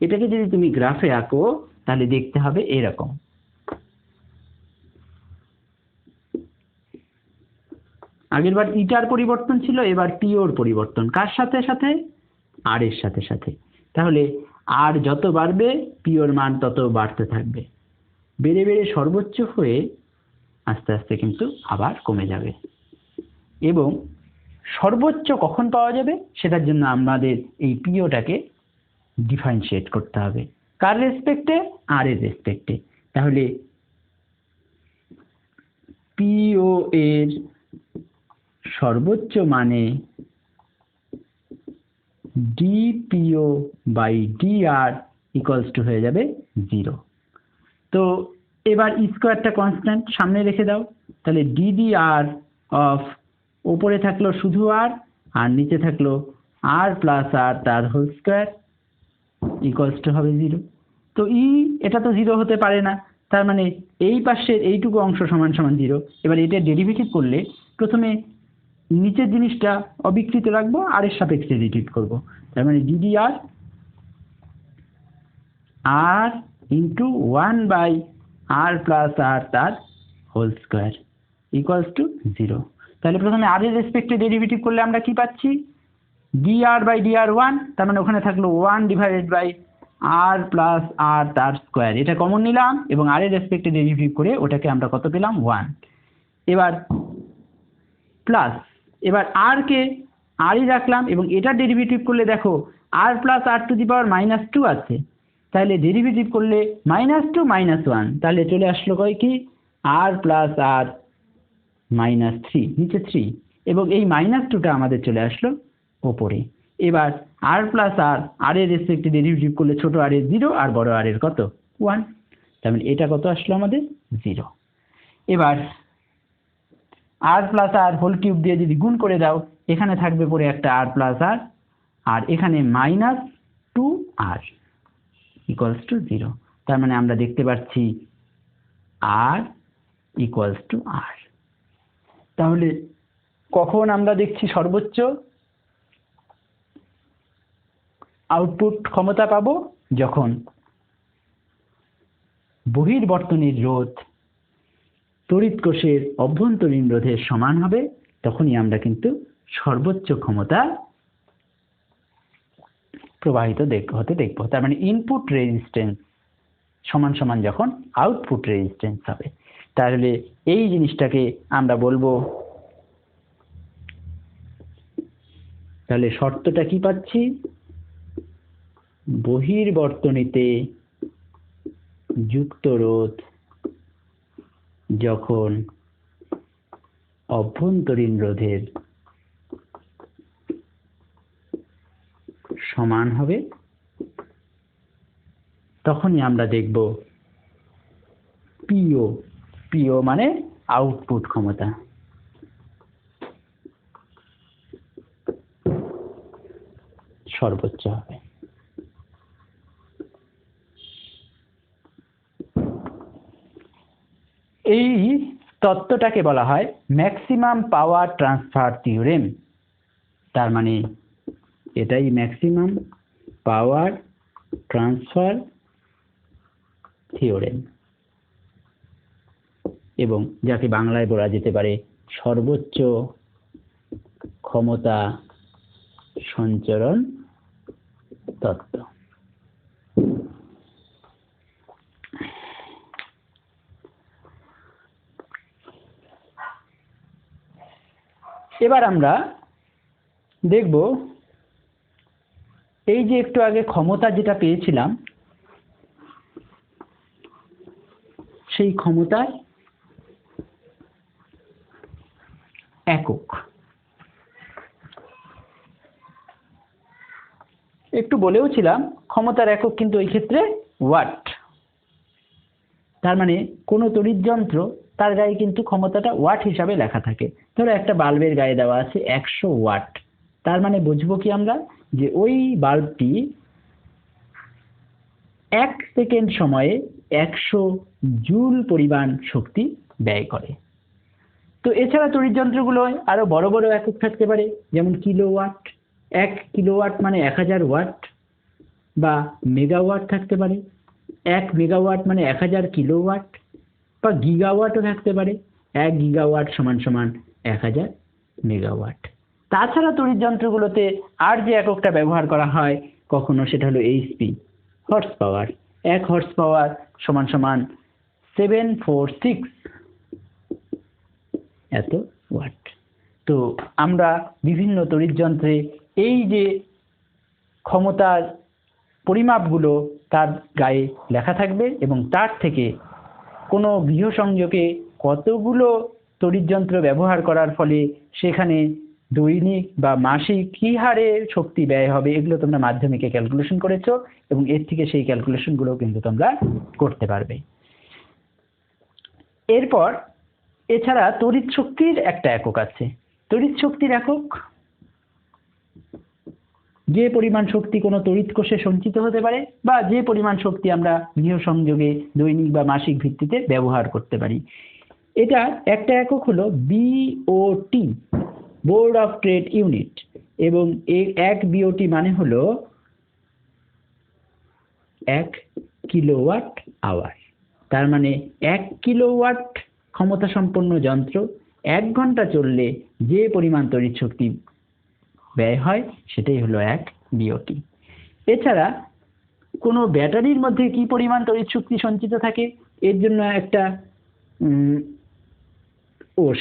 A: এটাকে যদি তুমি গ্রাফে আঁকো তাহলে দেখতে হবে এরকম। আগেরবার ইটার পরিবর্তন ছিল, এবার পিওর পরিবর্তন। কার সাথে সাথে? r এর সাথে সাথে। তাহলে r যত বাড়বে পিওর মান তত বাড়তে থাকবে, বেড়ে বেড়ে সর্বোচ্চ হয়ে আস্তে আস্তে কিন্তু আবার কমে যাবে। এবং সর্বোচ্চ কখন পাওয়া যাবে সেটার জন্য আমাদের এই পিওটাকে ডিফারেন্সিয়েট করতে হবে। কার রেসপেক্টে? r এর রেসপেক্টে। তাহলে পিও এর সর্বোচ্চ মানে dPo/dr ইকুয়ালস টু হয়ে যাবে 0। তো এবার স্কোয়ারটা কনস্ট্যান্ট সামনে রেখে দাও, তাহলে ddr অফ ওপরে থাকলো শুধু r আর নিচে থাকলো r + r তার হোল স্কোয়ার ইকুয়ালস টু হবে 0। তো এটা তো 0 হতে পারে না, তার মানে এই পাশের এইটুকু অংশ সমান সমান 0। এবার এটা ডেরিভেটিভ করলে প্রথমে নিচের জিনিসটা অবিকৃত রাখবো, আর এর সাপেক্ষে ডেরিভেটিভ করব। তার মানে ddr r × 1/r + r তার হোল স্কোয়ার ইকুয়ালস টু 0। তাহলে প্রথমে r এর রেসপেক্টে ডেরিভেটিভ করলে আমরা কি পাচ্ছি? dr/dr 1, তার মানে ওখানে থাকলো 1/r + r তার স্কোয়ার। এটা কমন নিলাম এবং r এর রেসপেক্টে ডেরিভেটিভ করে ওটাকে আমরা কত পেলাম? 1। এবার প্লাস, এবার r কে r ই রাখলাম এবং এটা ডেরিভেটিভ করলে দেখো r + r⁻² আছে, তাহলে ডেরিভেটিভ করলে -2 -1, তাহলে চলে আসলো কি r + r-3, নিচে 3, এবং এই -2টা আমাদের চলে আসলো ওপরে। এবার r + r এর রেসপেক্টে ডেরিভেটিভ করলে ছোট r এর 0 আর বড় r এর কত? 1। তার মানে এটা কত আসলো আমাদের? 0। এবার r + r হোল কিউব দিয়ে যদি গুণ করে দাও, এখানে থাকবে পরে একটা r + r আর এখানে -2r ইকুয়ালস টু 0। তার মানে আমরা দেখতে পাচ্ছি r ইকুয়ালস টু আর। তাহলে কখন আমরা দেখছি সর্বোচ্চ আউটপুট ক্ষমতা পাবো? যখন বহির্বর্তনীর রোধ তড়িৎ কোষের অভ্যন্তরীণ রোধের সমান হবে, তখনই আমরা কিন্তু সর্বোচ্চ ক্ষমতা প্রবাহিত হতে দেখব। তার মানে ইনপুট রেজিস্ট্যান্স সমান সমান যখন আউটপুট রেজিস্ট্যান্স হবে, তাহলে এই জিনিসটাকে আমরা বলবো, তাহলে শর্তটা কি পাচ্ছি? বহির্বর্তনীতে যুক্ত রোধ যখন অভ্যন্তরীণ রোধের সমান হবে, তখনই আমরা দেখব পিও, পিও মানে আউটপুট ক্ষমতা। সর্বোচ্চ হবে। এই তত্ত্বটাকে বলা হয় ম্যাক্সিমাম পাওয়ার ট্রান্সফার থিওরেম। তার মানে এটাই ম্যাক্সিমাম পাওয়ার ট্রান্সফার থিওরেম, এবং যাকে বাংলায় বলা যেতে পারে সর্বোচ্চ ক্ষমতা সঞ্চরণ তত্ত্ব। এবার আমরা দেখব এই যে একটু আগে ক্ষমতা যেটা পেয়েছিলাম, সেই ক্ষমতার একক। একটু বলেও ছিলাম ক্ষমতার একক কিন্তু এই ক্ষেত্রে ওয়াট। তার মানে কোনো তড়িৎ যন্ত্র তার গায়ে কিন্তু ক্ষমতাটা ওয়াট হিসাবে লেখা থাকে। ধরো একটা বাল্বের গায়ে দেওয়া আছে 100 ওয়াট, তার মানে বুঝবো কি আমরা, যে ওই বাল্বটি 1 সেকেন্ড সময়ে 100 জুল পরিমাণ শক্তি ব্যয় করে। তো এছাড়া তড়িৎ যন্ত্রগুলোয় আরো বড় বড় একক থাকতে পারে, যেমন কিলোওয়াট। 1 কিলোওয়াট মানে 1000 ওয়াট, বা মেগাওয়াট থাকতে পারে, 1 মেগাওয়াট মানে 1000 কিলোওয়াট, বা গিগাওয়াটও থাকতে পারে, 1 গিগাওয়াট সমান সমান 1000 মেগাওয়াট। তাছাড়া তড়িৎ যন্ত্রগুলোতে আর যে এককটা ব্যবহার করা হয় কখনো, সেটা হলো HP, horse power. 1 horse power সমান সমান 746 এত ওয়াট। তো আমরা বিভিন্ন তড়িৎ যন্ত্রে এই যে ক্ষমতার পরিমাপগুলো তার গায়ে লেখা থাকবে, এবং তার থেকে কোনো গৃহসংযোগে কতগুলো তড়িৎ যন্ত্র ব্যবহার করার ফলে সেখানে দৈনিক বা মাসিক কী হারে শক্তি ব্যয় হবে, এগুলো তোমরা মাধ্যমিকে ক্যালকুলেশন করেছো, এবং এর থেকে সেই ক্যালকুলেশনগুলো কিন্তু তোমরা করতে পারবে। এরপর এছাড়া তড়িৎ শক্তির একটা একক আছে। তড়িৎ শক্তির একক যে পরিমাণ শক্তি কোনো তড়িৎ কোষে সঞ্চিত হতে পারে, বা যে পরিমাণ শক্তি আমরা গৃহসংযোগে দৈনিক বা মাসিক ভিত্তিতে ব্যবহার করতে পারি। এটা একটা একক হলো BOT, board of trade unit, এবং এই 1 বিওটি মানে হলো 1 কিলোওয়াট আওয়ার। তার মানে 1 কিলোওয়াট ক্ষমতা সম্পন্ন যন্ত্র 1 ঘন্টা চললে যে পরিমাণ তড়িৎ শক্তি ব্যয় হয় সেটাই হলো 1 বিওটি। এছাড়া কোনো ব্যাটারির মধ্যে কি পরিমাণ তড়িৎ শক্তি সঞ্চিত থাকে, এর জন্য একটা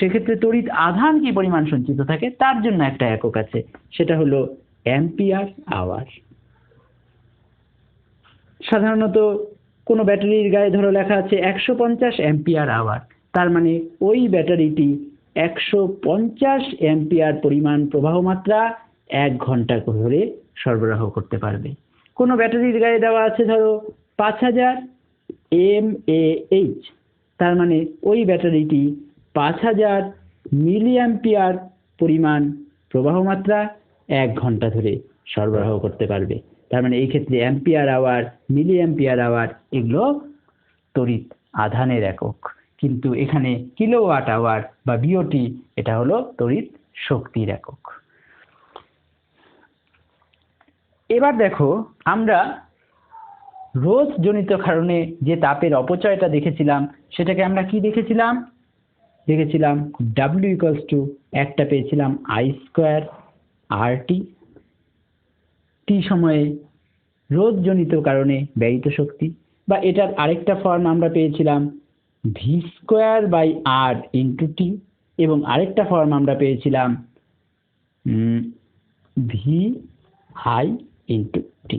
A: সেক্ষেত্রে তড়িৎ আধান কি পরিমাণ সঞ্চিত থাকে তার জন্য একটা একক আছে, সেটা হলো অ্যাম্পিয়ার আওয়ার। সাধারণত কোনো ব্যাটারির গায়ে ধরো লেখা আছে 150 অ্যাম্পিয়ার আওয়ার, তার মানে ওই ব্যাটারিটি 150 অ্যাম্পিয়ার পরিমাণ প্রবাহ মাত্রা 1 ঘন্টা ধরে সরবরাহ করতে পারবে। কোনো ব্যাটারির গায়ে দেওয়া আছে ধরো 5000 mAh, তার মানে ওই ব্যাটারিটি 5000 মিলি অ্যাম্পিয়ার পরিমাণ প্রবাহ মাত্রা 1 ঘন্টা ধরে সরবরাহ করতে পারবে। তার মানে এই ক্ষেত্রে ampere hour, milli ampere hour এগুলো তড়িৎ আধানের একক। কিন্তু এখানে কিলোওয়াট আওয়ার বা বিওটি এটা হলো তড়িৎ শক্তির একক। এবার দেখো আমরা রোধ জনিত কারণে যে তাপের অপচয়টা দেখেছিলাম সেটাকে আমরা কি দেখেছিলাম W একটা পেয়েছিলাম I² RT, টি সময়ে রোধ জনিত কারণে ব্যয়িত শক্তি, বা এটার আরেকটা ফর্ম আমরা পেয়েছিলাম V²/R × T, এবং আরেকটা ফর্ম আমরা পেয়েছিলাম VI × T।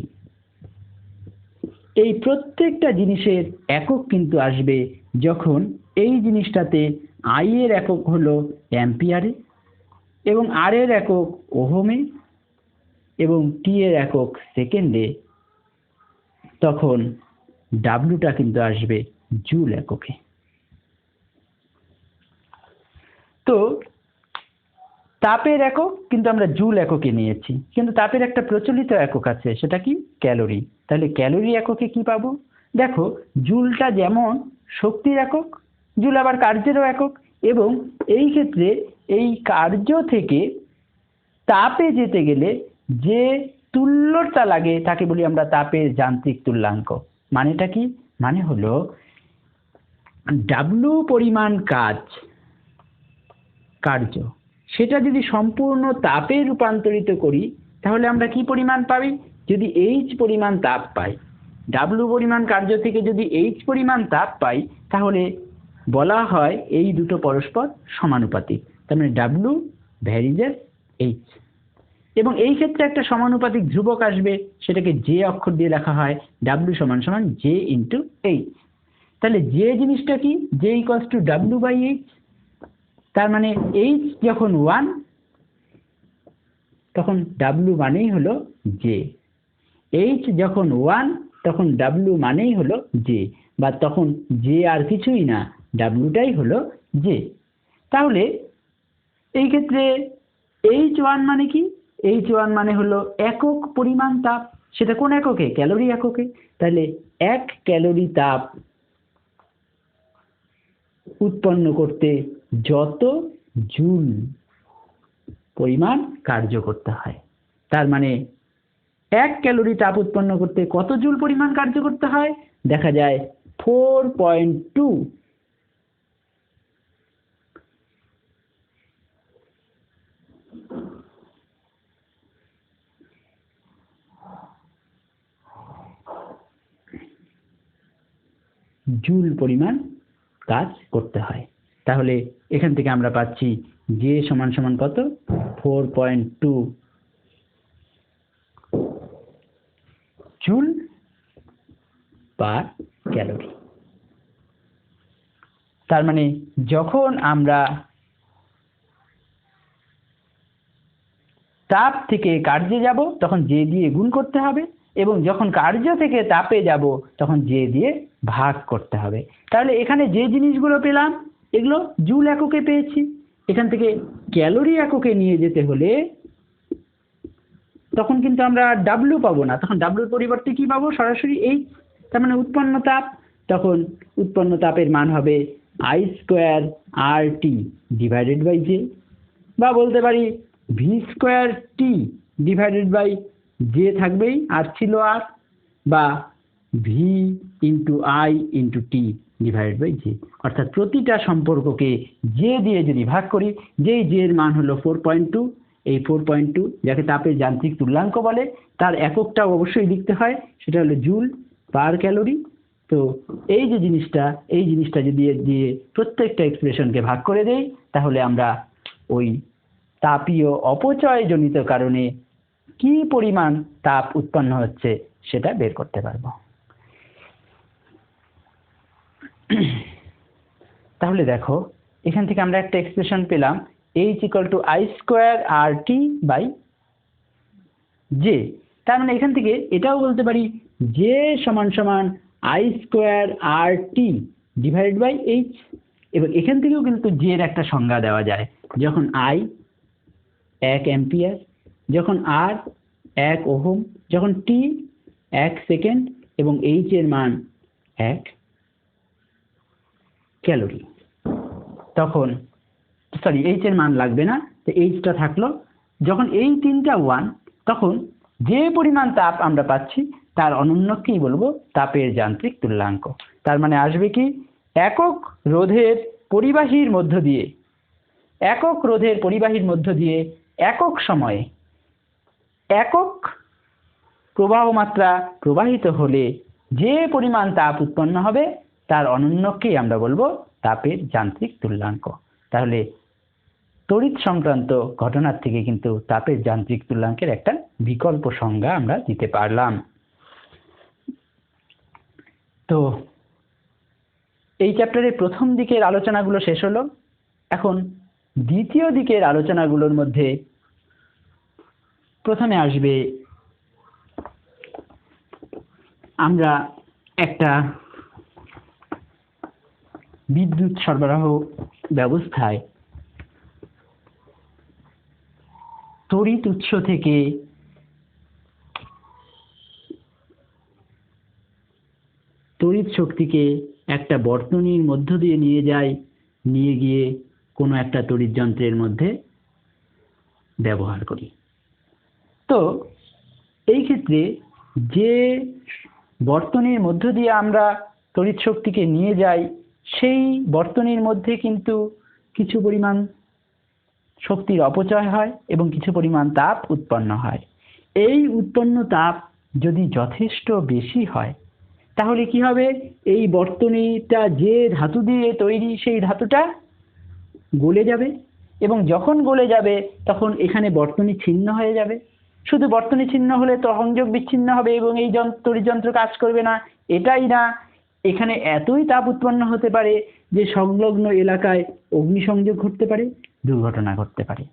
A: এই প্রত্যেকটা জিনিসের একক কিন্তু আসবে যখন এই জিনিসটাতে I এর একক হলো অ্যাম্পিয়ারে, এবং R এর একক ওহমে, এবং T এর একক সেকেন্ডে, তখন ডাব্লুটা কিন্তু আসবে জুল এককে। তো তাপের একক কিন্তু আমরা জুল এককে নিয়েছি, কিন্তু তাপের একটা প্রচলিত একক আছে, সেটা কি ক্যালোরি। তাহলে ক্যালোরি এককে কি পাবো? দেখো জুলটা যেমন শক্তির একক, জুল আবার কার্যেরও একক, এবং এই ক্ষেত্রে এই কার্য থেকে তাপে যেতে গেলে যে তুল্যতা লাগে তাকে বলি আমরা তাপের যান্ত্রিক তুল্যাঙ্ক। মানেটা কি? মানে হলো ডাব্লু পরিমাণ কার্য, সেটা যদি সম্পূর্ণ তাপে রূপান্তরিত করি তাহলে আমরা কি পরিমাণ পাই? যদি H পরিমাণ তাপ পাই, ডাব্লু পরিমাণ কার্য থেকে যদি H পরিমাণ তাপ পাই, তাহলে বলা হয় এই দুটো পরস্পর সমানুপাতিক। তার মানে ডাব্লু ভ্যারিজেস H, এবং এই ক্ষেত্রে একটা সমানুপাতিক ধ্রুবক আসবে, সেটাকে জে অক্ষর দিয়ে লেখা হয় ডাব্লু সমান সমান জে ইন্টু এইচ। তাহলে জে জিনিসটা কি? J equals to W/H। তার মানে H যখন 1 তখন W মানেই হলো জে, H যখন 1 তখন W মানেই হলো জে, বা তখন জে আর কিছুই না, ডাব্লুটাই হলো জে। তাহলে এই ক্ষেত্রে H1 মানে কি? H1 মানে হলো একক পরিমাণ তাপ। সেটা কোন এককে? ক্যালোরি এককে। তাহলে 1 ক্যালোরি তাপ উৎপন্ন করতে যত জুল পরিমাণ কার্য করতে হয়, তার মানে 1 ক্যালোরি তাপ উৎপন্ন করতে কত জুল পরিমাণ কার্য করতে হয়? দেখা যায় 4.2 জুল পরিমাণ কাজ করতে হয়। তাহলে এখান থেকে আমরা পাচ্ছি জে সমান সমান কত? 4.2 জুল পার ক্যালোরি। তার মানে যখন আমরা তাপ থেকে কার্যে যাব তখন জে দিয়ে গুণ করতে হবে, এবং যখন কার্য থেকে তাপে যাব তখন জে দিয়ে ভাগ করতে হবে। তাহলে এখানে যে জিনিসগুলো পেলাম এগুলো জুল এককে পেয়েছি। এখান থেকে ক্যালোরি এককে নিয়ে যেতে হলে তখন কিন্তু আমরা ডাব্লু পাবো না, তখন ডাব্লুর পরিবর্তে কি পাবো? সরাসরি এইচ। তার মানে উৎপন্ন তাপ, তখন উৎপন্ন তাপের মান হবে I² RT / J, বা বলতে পারি V² T / J থাকবেই, আর ছিল আর, বা V × I × T / J। অর্থাৎ প্রতিটা সম্পর্ককে জে দিয়ে যদি ভাগ করি, যেই জে এর মান হলো 4.2, এই 4.2 যাকে তাপের যান্ত্রিক তুল্যাঙ্ক বলে, তার এককটা অবশ্যই লিখতে হয়, সেটা হলো জুল পার ক্যালোরি। তো এই যে জিনিসটা, এই জিনিসটা যদি দিয়ে প্রত্যেকটা এক্সপ্রেশনকে ভাগ করে দেই, তাহলে আমরা ওই তাপীয় অপচয় জনিত কারণে কি পরিমাণ তাপ উৎপন্ন হচ্ছে সেটা বের করতে পারবো। তাহলে দেখো এখান থেকে আমরা একটা এক্সপ্রেশন পেলাম H = I² RT / J। তার মানে এখান থেকে এটাও বলতে পারি J সমান সমান I² RT / H, এবং এখান থেকেও কিন্তু J এর একটা সংজ্ঞা দেওয়া যায়। যখন I 1 অ্যাম্পিয়ার, যখন R 1 ওহম, যখন T 1 সেকেন্ড, এবং H এর মান 1। ক্যালোরি। তখন সরি এইচ এর মান লাগবে না, তো এইচটা থাকলো। যখন এই তিনটা 1 তখন যে পরিমাণ তাপ আমরা পাচ্ছি তার অনন্যকেই বলবো তাপের যান্ত্রিক তুল্যাঙ্ক। তার মানে আসবে কি, একক রোধের পরিবাহীর মধ্য দিয়ে একক সময়ে একক প্রবাহ মাত্রা প্রবাহিত হলে যে পরিমাণ তাপ উৎপন্ন হবে তার অনন্যকেই আমরা বলবো তাপের যান্ত্রিক তুল্যাঙ্ক। তাহলে তড়িৎ সংক্রান্ত ঘটনার থেকে কিন্তু তাপের যান্ত্রিক তুল্যাঙ্কের একটা বিকল্প সংজ্ঞা আমরা দিতে পারলাম। তো এই চ্যাপ্টারের প্রথম দিকের আলোচনাগুলো শেষ হলো। এখন দ্বিতীয় দিকের আলোচনাগুলোর মধ্যে প্রথমে আসবে আমরা একটা বিদ্যুৎ সরবরাহ ব্যবস্থায় তড়িৎ উৎস থেকে তড়িৎ শক্তিকে একটা বর্তনীর মধ্য দিয়ে নিয়ে গিয়ে কোনো একটা তড়িৎ যন্ত্রের মধ্যে ব্যবহার করি। তো এই ক্ষেত্রে যে বর্তনীর মধ্য দিয়ে আমরা তড়িৎ শক্তিকে নিয়ে যাই সেই বর্তনীর মধ্যে কিন্তু কিছু পরিমাণ শক্তির অপচয় হয় এবং কিছু পরিমাণ তাপ উৎপন্ন হয়। এই উৎপন্ন তাপ যদি যথেষ্ট বেশি হয় তাহলে কি হবে, এই বর্তনীটা যে ধাতু দিয়ে তৈরি সেই ধাতুটা গলে যাবে এবং যখন গলে যাবে তখন এখানে বর্তনী ছিন্ন হয়ে যাবে। শুধু বর্তনী ছিন্ন হলে তো সংযোগ বিচ্ছিন্ন হবে এবং এই তড়িৎ যন্ত্র কাজ করবে না, এটাই না, এখানে এতই তাপ উৎপন্ন হতে পারে যে সংলগ্ন এলাকায় অগ্নিসংযোগ ঘটতে পারে, দুর্ঘটনা ঘটতে পারে।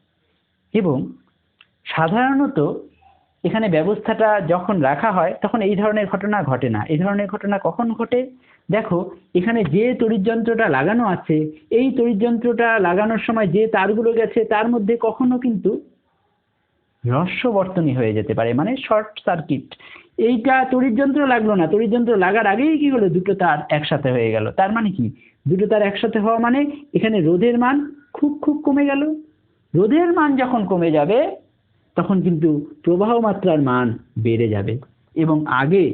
A: এবং সাধারণত এখানে ব্যবস্থাটা যখন রাখা হয় তখন এই ধরনের ঘটনা ঘটে না। এই ধরনের ঘটনা কখন ঘটে, দেখো এখানে যে তড়িৎ যন্ত্রটা লাগানো আছে এই তড়িৎ যন্ত্রটা লাগানোর সময় যে তারগুলো গেছে তার মধ্যে কখনো কিন্তু রস্য বর্তনী হয়ে যেতে পারে, মানে শর্ট সার্কিট। এইটা তড়িৎ যন্ত্র লাগলো না, তড়িৎ যন্ত্র লাগার আগেই কি হলো, দুটো তার একসাথে হয়ে গেল। তার মানে কি, দুটো তার একসাথে হওয়া মানে এখানে রোধের মান খুব কমে গেল। রোধের মান যখন কমে যাবে তখন কিন্তু প্রবাহ মাত্রার মান বেড়ে যাবে এবং আগে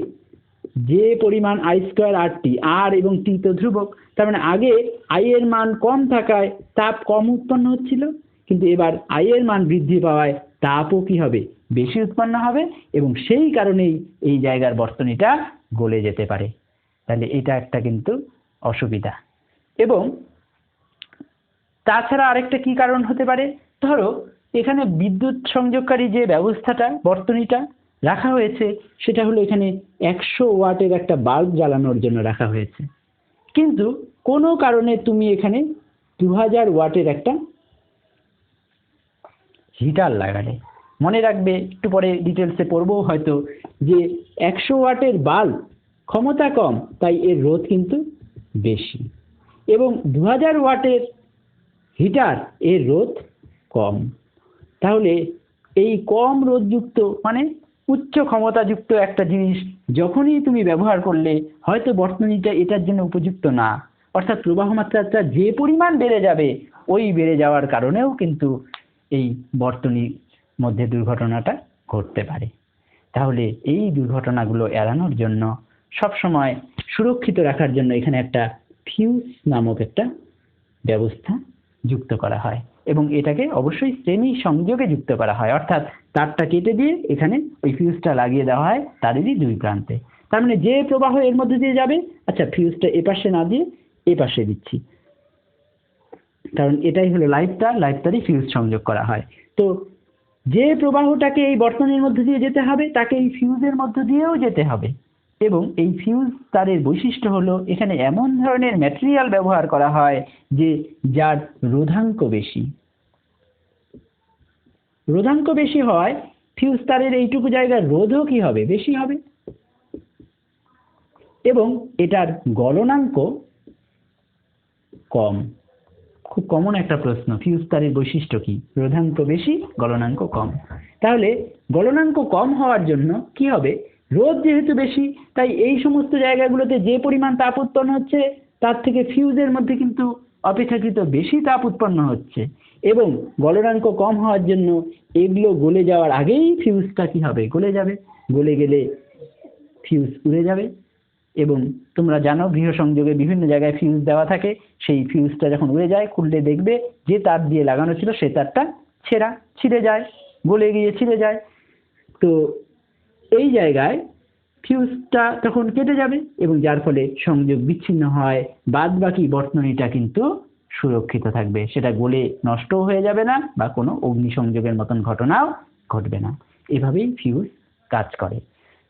A: যে পরিমাণ I²RT, আর এবং টি তো ধ্রুবক, তার মানে আগে আই এর মান কম থাকায় তাপ কম উৎপন্ন হচ্ছিল, কিন্তু এবার আই এর মান বৃদ্ধি পাওয়ায় তাপও কি হবে, বেশি উৎপন্ন হবে এবং সেই কারণেই এই জায়গার বর্তনীটা গলে যেতে পারে। তাহলে এটা একটা কিন্তু অসুবিধা। এবং তাছাড়া আরেকটা কি কারণ হতে পারে, ধরো এখানে বিদ্যুৎ সংযোগকারী যে ব্যবস্থাটা বর্তনীটা রাখা হয়েছে সেটা হলো এখানে 100 ওয়াটের একটা বাল্ব জ্বালানোর জন্য রাখা হয়েছে, কিন্তু কোনো কারণে তুমি এখানে 2000 ওয়াটের একটা হিটার লাগালে। মনে রাখবে, একটু পরে ডিটেলসে পড়বো হয়তো, যে 100 ওয়াটের বাল্ব ক্ষমতা কম তাই এর রোধ কিন্তু বেশি, এবং 2000 ওয়াটের হিটার এর রোধ কম। তাহলে এই কম রোধযুক্ত মানে উচ্চ ক্ষমতাযুক্ত একটা জিনিস যখনই তুমি ব্যবহার করলে হয়তো বর্তনীটা এটার জন্য উপযুক্ত না, অর্থাৎ প্রবাহ মাত্রাটা যে পরিমাণ বেড়ে যাবে ওই বেড়ে যাওয়ার কারণেও কিন্তু এই বর্তনীর মধ্যে দুর্ঘটনাটা ঘটতে পারে। তাহলে এই দুর্ঘটনাগুলো এড়ানোর জন্য সবসময় সুরক্ষিত রাখার জন্য এখানে একটা ফিউজ নামক একটা ব্যবস্থা যুক্ত করা হয় এবং এটাকে অবশ্যই শ্রেণী সংযোগে যুক্ত করা হয়, অর্থাৎ তারটা কেটে দিয়ে এখানে ওই ফিউজটা লাগিয়ে দেওয়া হয় তারেরই দুই প্রান্তে। তার মানে যে প্রবাহ এর মধ্যে দিয়ে যাবে, আচ্ছা ফিউজটা এপাশে না দিয়ে এপাশে দিচ্ছি, কারণ এটাই হলো লাইফটারই ফিউজ সংযোগ করা হয়। তো যে প্রবাহটাকে এই বর্তনীর মধ্যে দিয়ে যেতে হবে তাকে এই ফিউজের মধ্য দিয়েও যেতে হবে, এবং এই ফিউজ তারের বৈশিষ্ট্য হলো এখানে এমন ধরনের ম্যাটেরিয়াল ব্যবহার করা হয় যে যার রোধাঙ্ক বেশি। রোধাঙ্ক বেশি হয় ফিউজ তারের এইটুকু জায়গার রোধও কি হবে, বেশি হবে, এবং এটার গলনাঙ্ক কম। খুব কমন একটা প্রশ্ন, ফিউজ তারের বৈশিষ্ট্য কি, রোধাঙ্ক বেশি গলনাঙ্ক কম। তাহলে গলনাঙ্ক কম হওয়ার জন্য কি হবে, রোধ যেহেতু বেশি তাই এই সমস্ত জায়গাগুলোতে যে পরিমাণ তাপ উৎপন্ন হচ্ছে তার থেকে ফিউজের মধ্যে কিন্তু অপেক্ষাকৃত বেশি তাপ উৎপন্ন হচ্ছে, এবং গলনাঙ্ক কম হওয়ার জন্য এগুলো গলে যাওয়ার আগেই ফিউজটা কি হবে, গলে যাবে। গলে গেলে ফিউজ উড়ে যাবে। এবং তোমরা জানো গৃহসংযোগে বিভিন্ন জায়গায় ফিউজ দেওয়া থাকে, সেই ফিউজটা যখন উড়ে যায় খুললে দেখবে যে তার দিয়ে লাগানো ছিল সেই তারটা ছিঁড়ে যায়, গলে গিয়ে ছিঁড়ে যায়। তো এই জায়গায় ফিউজটা তখন কেটে যাবে এবং যার ফলে সংযোগ বিচ্ছিন্ন হয়, বাদ বাকি বর্তনীটা কিন্তু সুরক্ষিত থাকবে, সেটা গলে নষ্ট হয়ে যাবে না বা কোনো অগ্নিসংযোগের মতন ঘটনাও ঘটবে না। এভাবেই ফিউজ কাজ করে।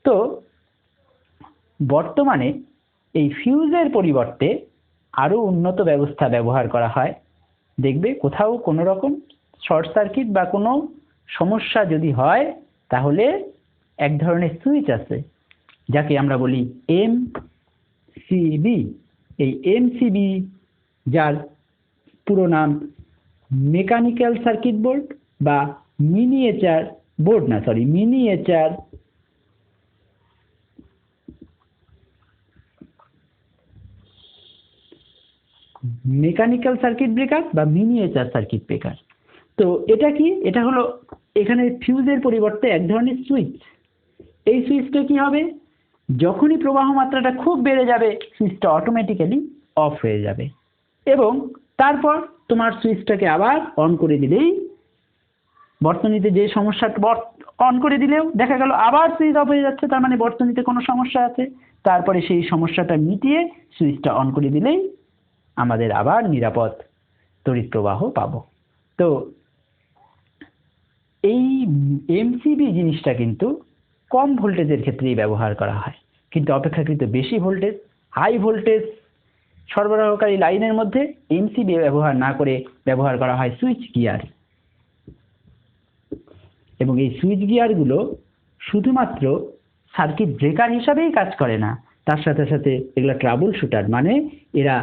A: তো বর্তমানে এই ফিউজের পরিবর্তে আরো উন্নত ব্যবস্থা ব্যবহার করা হয়। দেখবে কোথাও কোনো রকম শর্ট সার্কিট বা কোনো সমস্যা যদি হয়, তাহলে এক ধরনের সুইচ আছে যাকে আমরা বলি এমসিবি। এই এমসিবি, যার পুরো নাম মেকানিক্যাল সার্কিট বোর্ড বা মিনিয়েচার মেকানিক্যাল সার্কিট ব্রেকার বা মিনিয়েচার সার্কিট ব্রেকার। তো এটা কি, এটা হলো এখানে ফিউজের পরিবর্তে এক ধরনের সুইচ। এই সুইচটা কি হবে, যখনই প্রবাহ মাত্রাটা খুব বেড়ে যাবে সুইচটা অটোমেটিক্যালি অফ হয়ে যাবে, এবং তারপর তোমার সুইচটাকে আবার অন করে দিলেই বর্তনীতে যে সমস্যাটা, অন করে দিলেও দেখা গেল আবার সুইচ অফ হয়ে যাচ্ছে, তার মানে বর্তনীতে কোনো সমস্যা আছে। তারপরে সেই সমস্যাটা মিটিয়ে সুইচটা অন করে দিলেই আমাদের আবার নিরাপদ তড়িৎ প্রবাহ পাবো। তো এই এমসিবি জিনিসটা কিন্তু কম ভোল্টেজের ক্ষেত্রেই ব্যবহার করা হয়, কিন্তু অপেক্ষাকৃত বেশি ভোল্টেজ, হাই ভোল্টেজ সরবরাহকারী লাইনের মধ্যে এমসিবি ব্যবহার না করে ব্যবহার করা হয় সুইচ গিয়ার। এবং এই সুইচ গিয়ারগুলো শুধুমাত্র সার্কিট ব্রেকার হিসাবেই কাজ করে না, তার সাথে সাথে এগুলো ট্রাবল শুটার, মানে এরা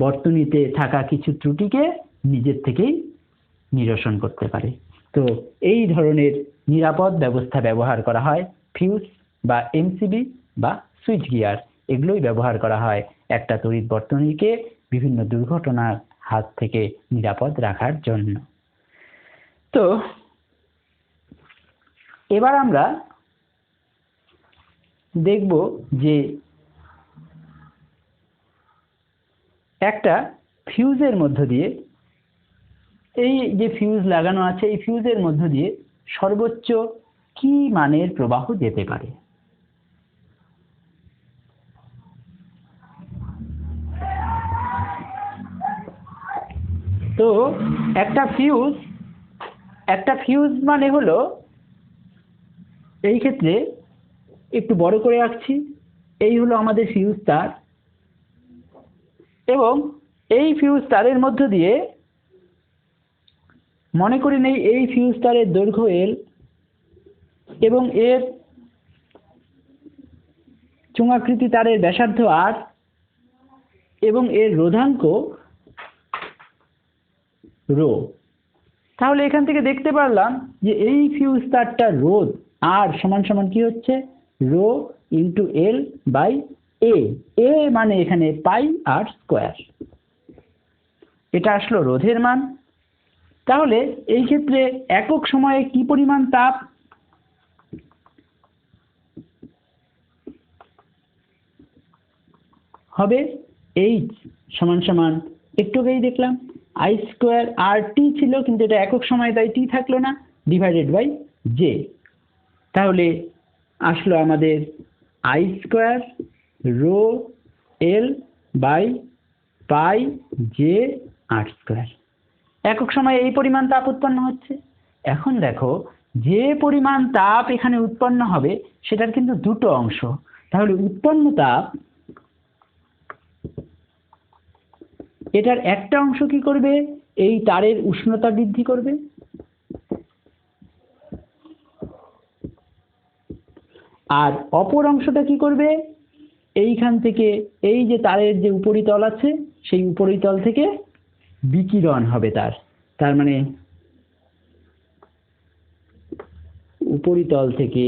A: বর্তনীতে থাকা কিছু ত্রুটিকে নিজের থেকেই নিরসন করতে পারে। তো এই ধরনের নিরাপদ ব্যবস্থা ব্যবহার করা হয় ফিউজ বা এমসিবি বা সুইচ গিয়ার। এগুলোই ব্যবহার করা হয় একটা তড়িৎ বর্তনীকে বিভিন্ন দুর্ঘটনার হাত থেকে নিরাপদ রাখার জন্য। তো এবার আমরা দেখব যে একটা ফিউজের মধ্য দিয়ে, এই যে ফিউজ লাগানো আছে এই ফিউজের মধ্য দিয়ে সর্বোচ্চ কি মানের প্রবাহ যেতে পারে। তো একটা ফিউজ মানে হলো, এই ক্ষেত্রে একটু বড় করে আঁকছি, এই হলো আমাদের ফিউজ তার, এবং এই ফিউজ তারের মধ্য দিয়ে মনে করে নেই এই ফিউজ তারের দৈর্ঘ্য এল এবং এর চুঙাকৃতি তারের ব্যাসার্ধ আর এবং এর রোধাঙ্ক রো। তাহলে এখান থেকে দেখতে পারলাম যে এই ফিউজ তারটার রোধ আর সমান সমান কি হচ্ছে, রো ইন্টু এল বাই এ। এ মানে এখানে পাই আর স্কোয়ার, এটা আসলো রোধের মান। তাহলে এই ক্ষেত্রে একক সময়ে কি পরিমাণ তাপ হবে, এইচ সমান সমান একটু আগেই দেখলাম আই স্কোয়ার আর টি ছিল, কিন্তু এটা একক সময় তাই টি থাকলো না, ডিভাইডেড বাই জে। তাহলে আসলো আমাদের I square rho L by pi J R square. একক সময়ে এই পরিমাণ তাপ উৎপন্ন হচ্ছে। এখন দেখো যে পরিমাণ তাপ এখানে উৎপন্ন হবে সেটার কিন্তু দুটো অংশ। তাহলে উৎপন্ন তাপ, এটার একটা অংশ কি করবে, এই তারের উষ্ণতা বৃদ্ধি করবে, আর অপর অংশটা কি করবে, এইখান থেকে এই যে তারের যে উপরিতল আছে সেই উপরিতল থেকে বিকিরণ হবে, তার মানে উপরিতল থেকে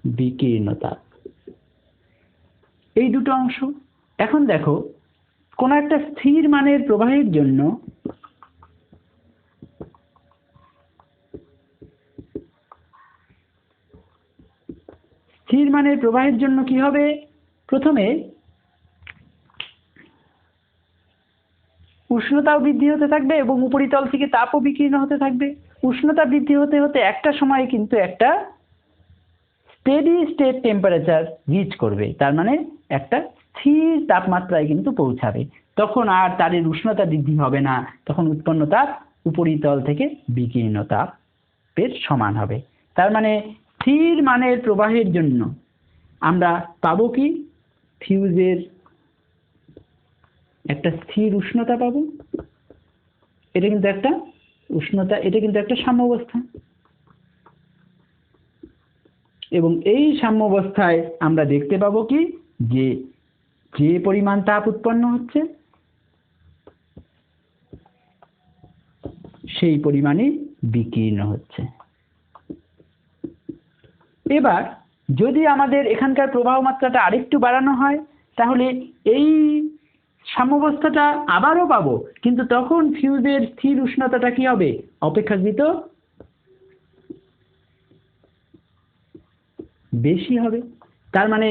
A: বিকীর্ণ তাপ। এই দুটো অংশ। এখন দেখো কোন একটা স্থির মানের প্রবাহের জন্য কি হবে, প্রথমে উষ্ণতাও বৃদ্ধি হতে থাকবে এবং উপরিতল থেকে তাপও বিকীর্ণ হতে থাকবে। উষ্ণতা বৃদ্ধি হতে হতে একটা সময়ে কিন্তু একটা স্টেডি স্টেট টেম্পারেচার রিচ করবে, তার মানে একটা স্থির তাপমাত্রায় কিন্তু পৌঁছাবে। তখন আর তারের উষ্ণতা বৃদ্ধি হবে না, তখন উৎপন্ন তাপ উপরিতল থেকে বিকীর্ণ তাপের সমান হবে। তার মানে স্থির মানের প্রবাহের জন্য আমরা পাবো কি, ফিউজের একটা স্থির উষ্ণতা পাবো। এটা কিন্তু একটা উষ্ণতা, এটা কিন্তু একটা সাম্যাবস্থা, এবং এই সাম্যাবস্থায় আমরা দেখতে পাবো কি, যে যে পরিমাণ তাপ উৎপন্ন হচ্ছে সেই পরিমাণে বিকীর্ণ হচ্ছে। এবার যদি আমাদের এখানকার প্রবাহ মাত্রাটা আরেকটু বাড়ানো হয়, তাহলে এই সাম্যাবস্থাটা আবারও পাবো, কিন্তু তখন ফিউজের স্থির উষ্ণতাটা কি হবে, অপেক্ষাকৃত বেশি হবে। তার মানে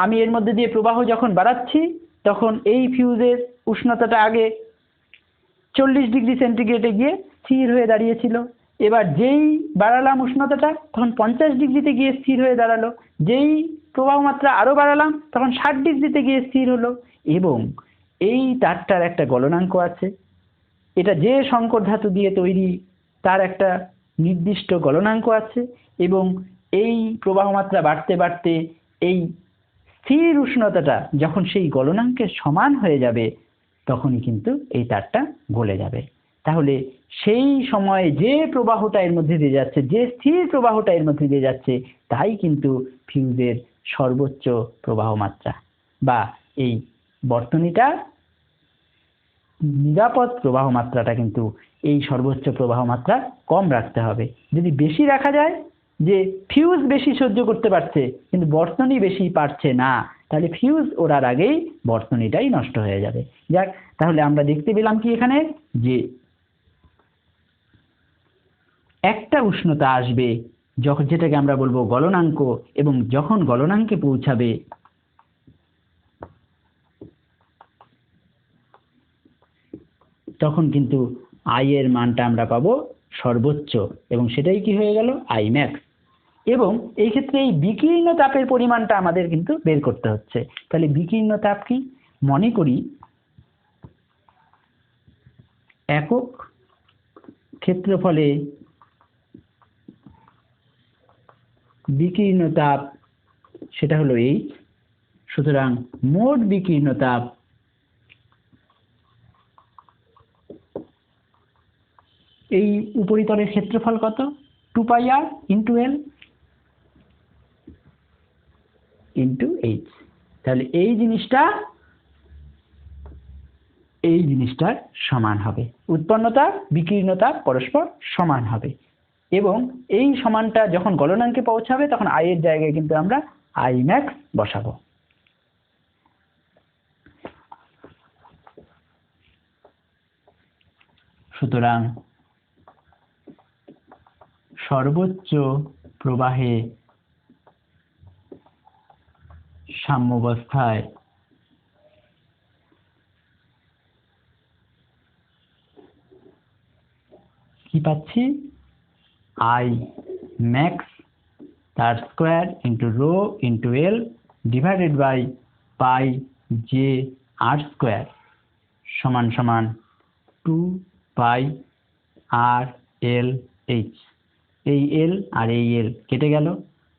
A: আমি এর মধ্যে দিয়ে প্রবাহ যখন বাড়াচ্ছি, তখন এই ফিউজের উষ্ণতাটা আগে 40 ডিগ্রি সেন্টিগ্রেডে গিয়ে স্থির হয়ে দাঁড়িয়েছিল। এবার যেই বাড়ালাম উষ্ণতাটা, তখন 50 ডিগ্রিতে গিয়ে স্থির হয়ে দাঁড়ালো। যেই প্রবাহ মাত্রা আরো বাড়ালাম, তখন 60 ডিগ্রিতে গিয়ে স্থির হলো। এবং এই তারটার একটা গলনাঙ্ক আছে, এটা যে সংকর ধাতু দিয়ে তৈরি তার একটা নির্দিষ্ট গলনাঙ্ক আছে, এবং এই প্রবাহ মাত্রা বাড়তে বাড়তে এই স্থির উষ্ণতাটা যখন সেই গলনাঙ্কের সমান হয়ে যাবে, তখনই কিন্তু এই তারটা গলে যাবে। তাহলে সেই সময়ে যে প্রবাহটা এর মধ্যে দিয়ে যাচ্ছে, যে স্থির প্রবাহটা এর মধ্যে দিয়ে যাচ্ছে, তাই কিন্তু ফিউজের সর্বোচ্চ প্রবাহ মাত্রা, বা এই বর্তনীটার নিরাপদ প্রবাহ মাত্রাটা কিন্তু এই সর্বোচ্চ প্রবাহ মাত্রা কম রাখতে হবে। যদি বেশি রাখা যায়, যে ফিউজ বেশি সহ্য করতে পারছে কিন্তু বর্তনী বেশি পারছে না, তাহলে ফিউজ ওড়ার আগেই বর্তনীটাই নষ্ট হয়ে যাবে। যাক, তাহলে আমরা দেখতে পেলাম কি এখানে, যে একটা উষ্ণতা আসবে যখন, যেটাকে আমরা বলবো গলনাঙ্ক, এবং যখন গলনাঙ্কে পৌঁছাবে তখন কিন্তু আই এর মানটা আমরা পাবো সর্বোচ্চ, এবং সেটাই কি হয়ে গেল, আই ম্যাক্স। এবং এই ক্ষেত্রে এই বিকীর্ণ তাপের পরিমাণটা আমাদের কিন্তু বের করতে হচ্ছে। তাহলে বিকীর্ণ তাপ কি, মনে করি একক ক্ষেত্রফলে বিকীর্ণ তাপ সেটা হলো এইচ। সুতরাং মোট বিকীর্ণ তাপ এই উপরিতলের ক্ষেত্রফল কত, 2πr into L into H. তাহলে এই জিনিসটার সমান হবে, উৎপন্নতা বিকীর্ণতা পরস্পর সমান হবে। এবং এই সমানটা যখন গলনাঙ্কে পৌঁছাবে, তখন আই এর জায়গায় কিন্তু আমরা আই ম্যাক্স বসাবো। সুতরাং সর্বোচ্চ প্রবাহে সাম্যাবস্থায় কি পাচ্ছি, আই ম্যাক্স তার square into rho into L divided by pi J R square সমান সমান 2πr/L/H। এই এল আর এই এল কেটে গেল,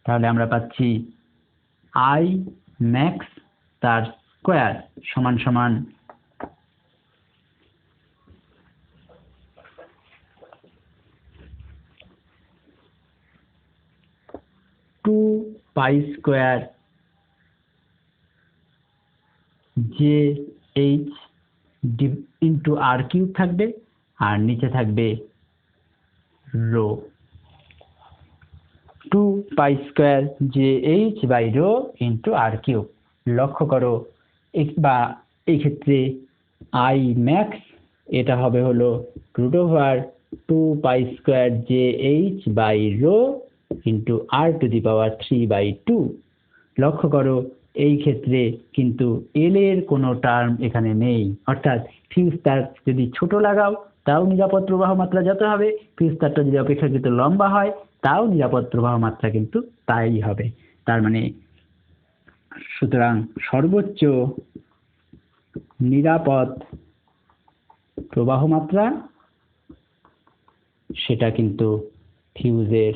A: তাহলে আমরা পাচ্ছি আই ম্যাক্স তার স্কোয়ার সমান সমান 2π² JH ইন্টু আর কিউব থাকবে, আর নিচে থাকবে rho. Two pi square J H by rho into R cube. লক্ষ্য করো বা এই ক্ষেত্রে আই ম্যাক্স এটা হবে হলো root over two pi square J H by rho into R to the power 3/2। লক্ষ্য করো এই ক্ষেত্রে কিন্তু এল এর কোনো টার্ম এখানে নেই, অর্থাৎ ফিউজ তার যদি ছোট লাগাও তাও নিরাপদ প্রবাহ মাত্রা যত হবে, ফিউজ তারটা যদি অপেক্ষাকৃত লম্বা হয় তাও নিরাপদ প্রবাহ মাত্রা কিন্তু তাই হবে। তার মানে সুতরাং সর্বোচ্চ নিরাপদ প্রবাহ মাত্রা সেটা কিন্তু ফিউজের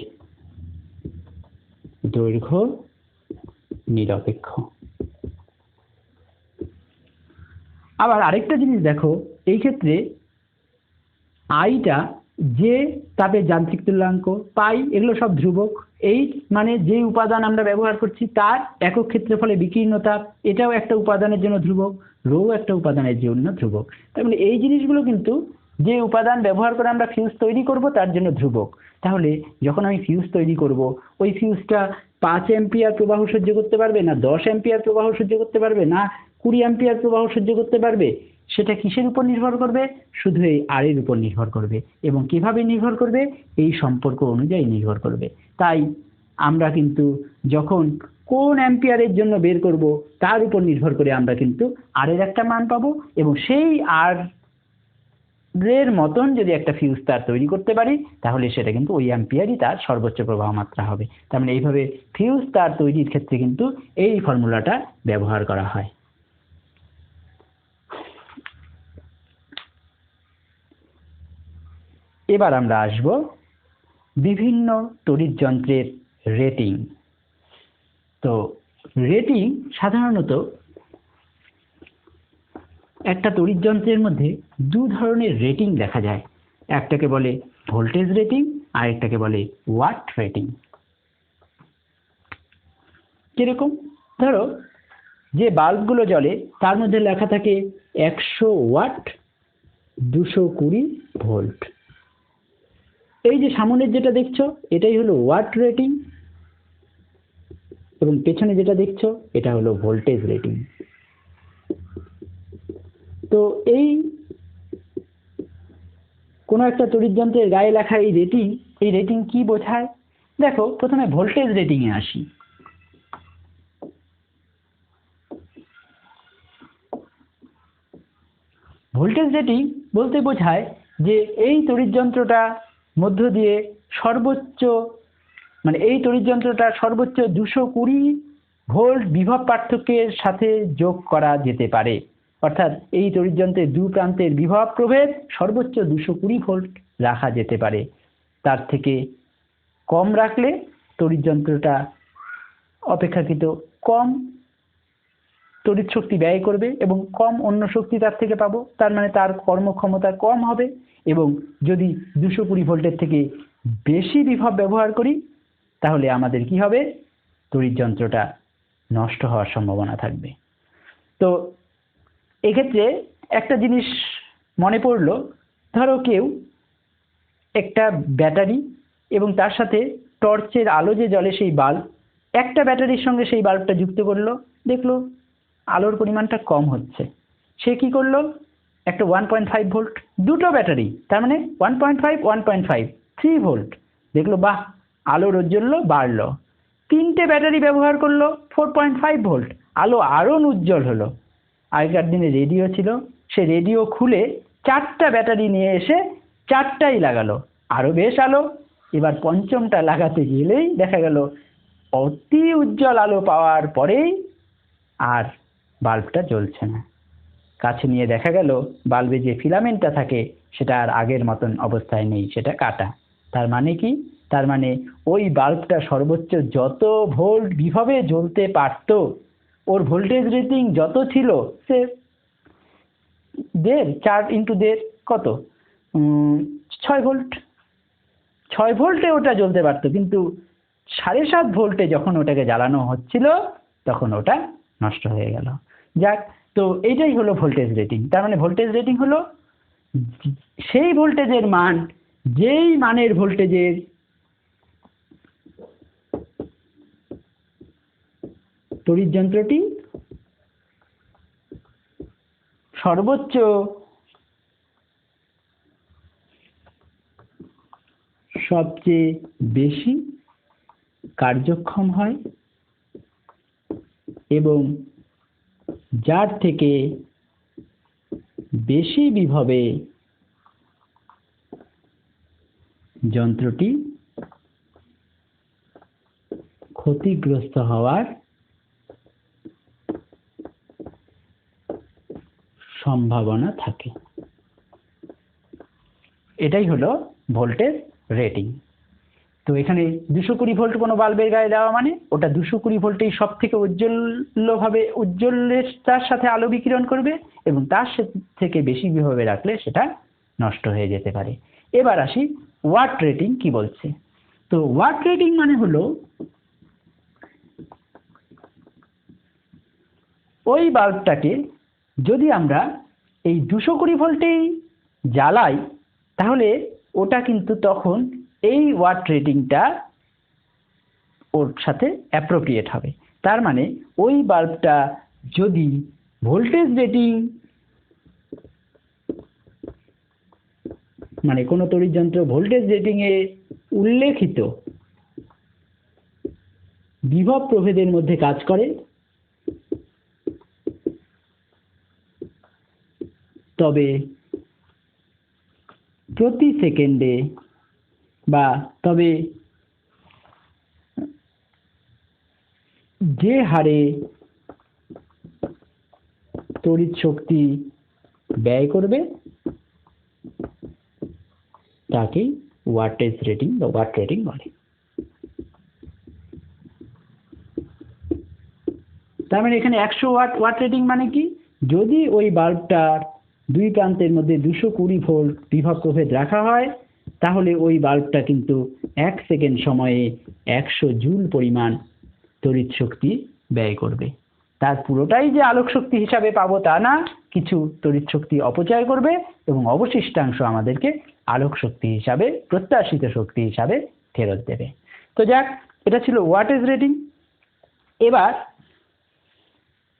A: দৈর্ঘ্য নিরপেক্ষ। আবার আরেকটা জিনিস দেখো, এই ক্ষেত্রে আইটা যে তাপের যান্ত্রিক তুল্যাঙ্ক, পাই এগুলো সব ধ্রুবক, এইচ মানে যে উপাদান আমরা ব্যবহার করছি তার একক ক্ষেত্রফলে বিকীর্ণ তাপ, এটাও একটা উপাদানের জন্য ধ্রুবক, রো একটা উপাদানের জন্য ধ্রুবক। তার মানে এই জিনিসগুলো কিন্তু যে উপাদান ব্যবহার করে আমরা ফিউজ তৈরি করব তার জন্য ধ্রুবক। তাহলে যখন আমি ফিউজ তৈরি করব, ওই ফিউজটা 5 অ্যাম্পিয়ার প্রবাহ সহ্য করতে পারবে না 10 অ্যাম্পিয়ার প্রবাহ সহ্য করতে পারবে না 20 অ্যাম্পিয়ার প্রবাহ সহ্য করতে পারবে, সেটা কিসের উপর নির্ভর করবে? শুধু এই আর এর উপর নির্ভর করবে। এবং কিভাবে নির্ভর করবে? এই সম্পর্ক অনুযায়ী নির্ভর করবে। তাই আমরা কিন্তু যখন কোন অ্যাম্পিয়ারের জন্য বের করব তার উপর নির্ভর করে আমরা কিন্তু আর এর একটা মান পাবো, এবং সেই আর এর মতন যদি একটা ফিউজ তার তৈরি করতে পারি তাহলে সেটা কিন্তু ওই অ্যাম্পিয়ারই তার সর্বোচ্চ প্রবাহ মাত্রা হবে। তার মানে এইভাবে ফিউজ তার তৈরির ক্ষেত্রে কিন্তু এই ফর্মুলাটা ব্যবহার করা হয়। এবার আমরা আসব বিভিন্ন তড়িৎ যন্ত্রের রেটিং। তো রেটিং সাধারণত একটা তড়িৎ যন্ত্রের মধ্যে দু ধরনের রেটিং দেখা যায়, একটাকে বলে ভোল্টেজ রেটিং আর একটাকে বলে ওয়াট রেটিং। কিরকম? ধরো যে বাল্বগুলো জ্বলে তার মধ্যে লেখা থাকে 100 ওয়াট 220 ভোল্ট। এই যে সামনের যেটা দেখছো এটাই হলো ওয়াট রেটিং, এবং পেছনে যেটা দেখছো এটা হলো ভোল্টেজ রেটিং। তো এই কোনো একটা তড়িৎ যন্ত্রের গায়ে লেখা এই রেটিং কি বোঝায়? দেখো প্রথমে ভোল্টেজ রেটিং এ আসি। ভোল্টেজ রেটিং বলতে বোঝায় যে এই তড়িৎ যন্ত্রটা মধ্য দিয়ে সর্বোচ্চ এই তড়িৎ যন্ত্রটা সর্বোচ্চ 220 ভোল্ট বিভব পার্থক্যের সাথে যোগ করা যেতে পারে। অর্থাৎ এই তড়িৎ যন্ত্রের দু প্রান্তের বিভব প্রভেদ সর্বোচ্চ 220 ভোল্ট রাখা যেতে পারে। তার থেকে কম রাখলে তড়িৎ যন্ত্রটা অপেক্ষাকৃত কম তড়িৎ শক্তি ব্যয় করবে এবং কম অন্য শক্তি তার থেকে পাবো, তার মানে তার কর্মক্ষমতা কম হবে। এবং যদি 220 ভোল্টের থেকে বেশি বিভব ব্যবহার করি তাহলে আমাদের কি হবে? তড়িৎ যন্ত্রটা নষ্ট হওয়ার সম্ভাবনা থাকবে। তো এক্ষেত্রে একটা জিনিস মনে পড়লো, ধরো কেউ একটা ব্যাটারি এবং তার সাথে টর্চের আলো যে জ্বলে সেই বাল্ব, একটা ব্যাটারির সঙ্গে সেই বাল্বটা যুক্ত করলো, দেখলো আলোর পরিমাণটা কম হচ্ছে। সে কি করলো? একটা 1.5 ভোল্ট, দুটো ব্যাটারি, তার মানে 1.5 1.5 3 ভোল্ট, দেখলো বাহ আলোর ঔজ্জ্বল্য বাড়লো। তিনটে ব্যাটারি ব্যবহার করলো 4.5 ভোল্ট, আলো আরো উজ্জ্বল হলো। আগেকার দিনে রেডিও ছিল, সে রেডিও খুলে 4টা ব্যাটারি নিয়ে এসে 4টাই লাগালো, আরো বেশ আলো। এবার পঞ্চমটা লাগাতে গেলেই দেখা গেল অতি উজ্জ্বল আলো পাওয়ার পরেই আর বাল্বটা জ্বলছে না। কাছে নিয়ে দেখা গেল বাল্বে যে ফিলামেন্টটা থাকে সেটা আর আগের মতন অবস্থায় নেই, সেটা কাটা। তার মানে কি? তার মানে ওই বাল্বটা সর্বোচ্চ যত ভোল্ট বিভবে জ্বলতে পারত, ওর ভোল্টেজ রেটিং যত ছিল সে 4 × 1.5 কত 6 ভোল্ট, 6 ভোল্টে ওটা জ্বলতে পারতো, কিন্তু 7.5 ভোল্টে যখন ওটাকে জ্বালানো হচ্ছিল তখন ওটা নষ্ট হয়ে গেল। যাক, তো এইটাই হলো ভোল্টেজ রেটিং। তার মানে ভোল্টেজ রেটিং হলো সেই ভোল্টেজের মান যেই মানের ভোল্টেজের তড়িৎ যন্ত্রটি সর্বোচ্চ সবচেয়ে বেশি কার্যক্ষম হয় এবং যার থেকে বেশি বিভবে যন্ত্রটি ক্ষতিগ্রস্ত হওয়ার সম্ভাবনা থাকে। এটাই হলো ভোল্টেজ রেটিং। তো এখানে 220 ভোল্ট কোনো বাল্বের গায়ে দেওয়া মানে ওটা 220 ভোল্টেই সব থেকে উজ্জ্বলতার সাথে আলো বিকিরণ করবে এবং তার থেকে বেশি বিভবে রাখলে সেটা নষ্ট হয়ে যেতে পারে। এবার আসি ওয়াট রেটিং কি বলছে। তো ওয়াট রেটিং মানে হলো ওই বাল্বটাকে যদি আমরা এই 220 ভোল্টেই জ্বালাই তাহলে ওটা কিন্তু তখন এই ওয়াট রেটিংটা ওর সাথে অ্যাপ্রোপ্রিয়েট হবে। তার মানে ওই বাল্বটা যদি ভোল্টেজ রেটিং মানে কোনো তড়িৎ যন্ত্র ভোল্টেজ রেটিং এ উল্লেখিত বিভব প্রভেদের মধ্যে কাজ করে তবে প্রতি সেকেন্ডে বা তবে যে হারে তড়িৎ শক্তি ব্যয় করবে তাকেই ওয়াটেজ রেটিং বা ওয়াট রেটিং বলে। তার মানে এখানে 100 ওয়াট রেটিং মানে কি, যদি ওই বাল্বটার দুই প্রান্তের মধ্যে 220 ভোল্ট বিভব প্রভেদ রাখা হয় তাহলে ওই বাল্বটা কিন্তু 1 সেকেন্ড সময়ে 100 জুল পরিমাণ তড়িৎ শক্তি ব্যয় করবে। তার পুরোটাই যে আলোক শক্তি হিসাবে পাবো তা না, কিছু তড়িৎ শক্তি অপচয় করবে এবং অবশিষ্টাংশ আমাদেরকে আলোক শক্তি হিসাবে, প্রত্যাশিত শক্তি হিসাবে ফেরত দেবে। তো যাক, এটা ছিল ওয়াটেজ রেটিং। এবার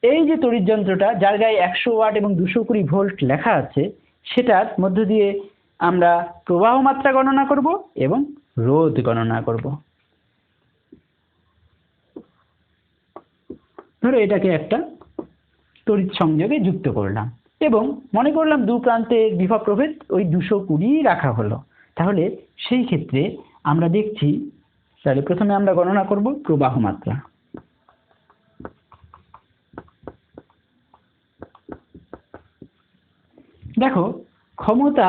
A: এই যে তড়িৎ যন্ত্রটা যার গায়ে 100 ওয়াট এবং 220 ভোল্ট লেখা আছে সেটার মধ্য দিয়ে আমরা প্রবাহ মাত্রা গণনা করব এবং রোধ গণনা করব। ধরো এটাকে একটা তড়িৎ সংযোগে যুক্ত করলাম এবং মনে করলাম দু প্রান্তে বিভব প্রভেদ ওই 220 রাখা হলো। তাহলে সেই ক্ষেত্রে আমরা দেখছি, তাহলে প্রথমে আমরা গণনা করব প্রবাহ মাত্রা। দেখো, ক্ষমতা,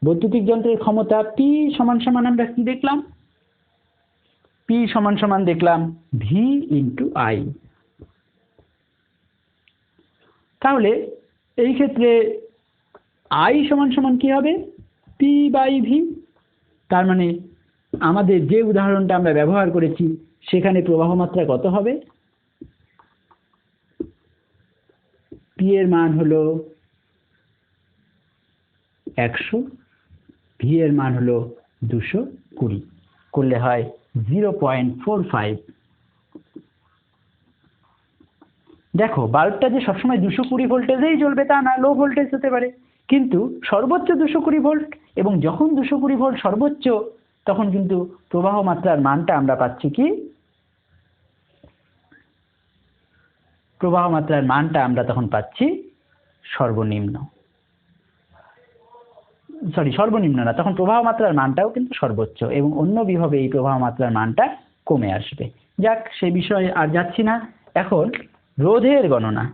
A: বৈদ্যুতিক যন্ত্রের ক্ষমতা P সমান সমান আমরা কি দেখলাম? P সমান সমান দেখলাম V ইন্টু I। তাহলে এই ক্ষেত্রে I সমান সমান কি হবে? P by V। তার মানে আমাদের যে উদাহরণটা আমরা ব্যবহার করেছি সেখানে প্রবাহ মাত্রা কত হবে? P এর মান হলো 100, V এর মান হলো 220, করলে হয় 0.45। দেখো, বাল্বটা যে সবসময় 220 ভোল্টেজেই জ্বলবে তা না, লো ভোল্টেজ হতে পারে, কিন্তু সর্বোচ্চ 220 ভোল্ট, এবং যখন 220 ভোল্ট সর্বোচ্চ তখন কিন্তু প্রবাহ মাত্রার মানটা আমরা পাচ্ছি কি? প্রবাহ মাত্রার মানটা আমরা তখন পাচ্ছি সর্বনিম্ন না, তখন প্রবাহ মাত্রার মানটাও কিন্তু সর্বোচ্চ এবং অন্য বিভবে এই প্রবাহ মাত্রার মানটা কমে আসবে। যাক, সে বিষয়ে আর যাচ্ছি না। এখন রোধের গণনা।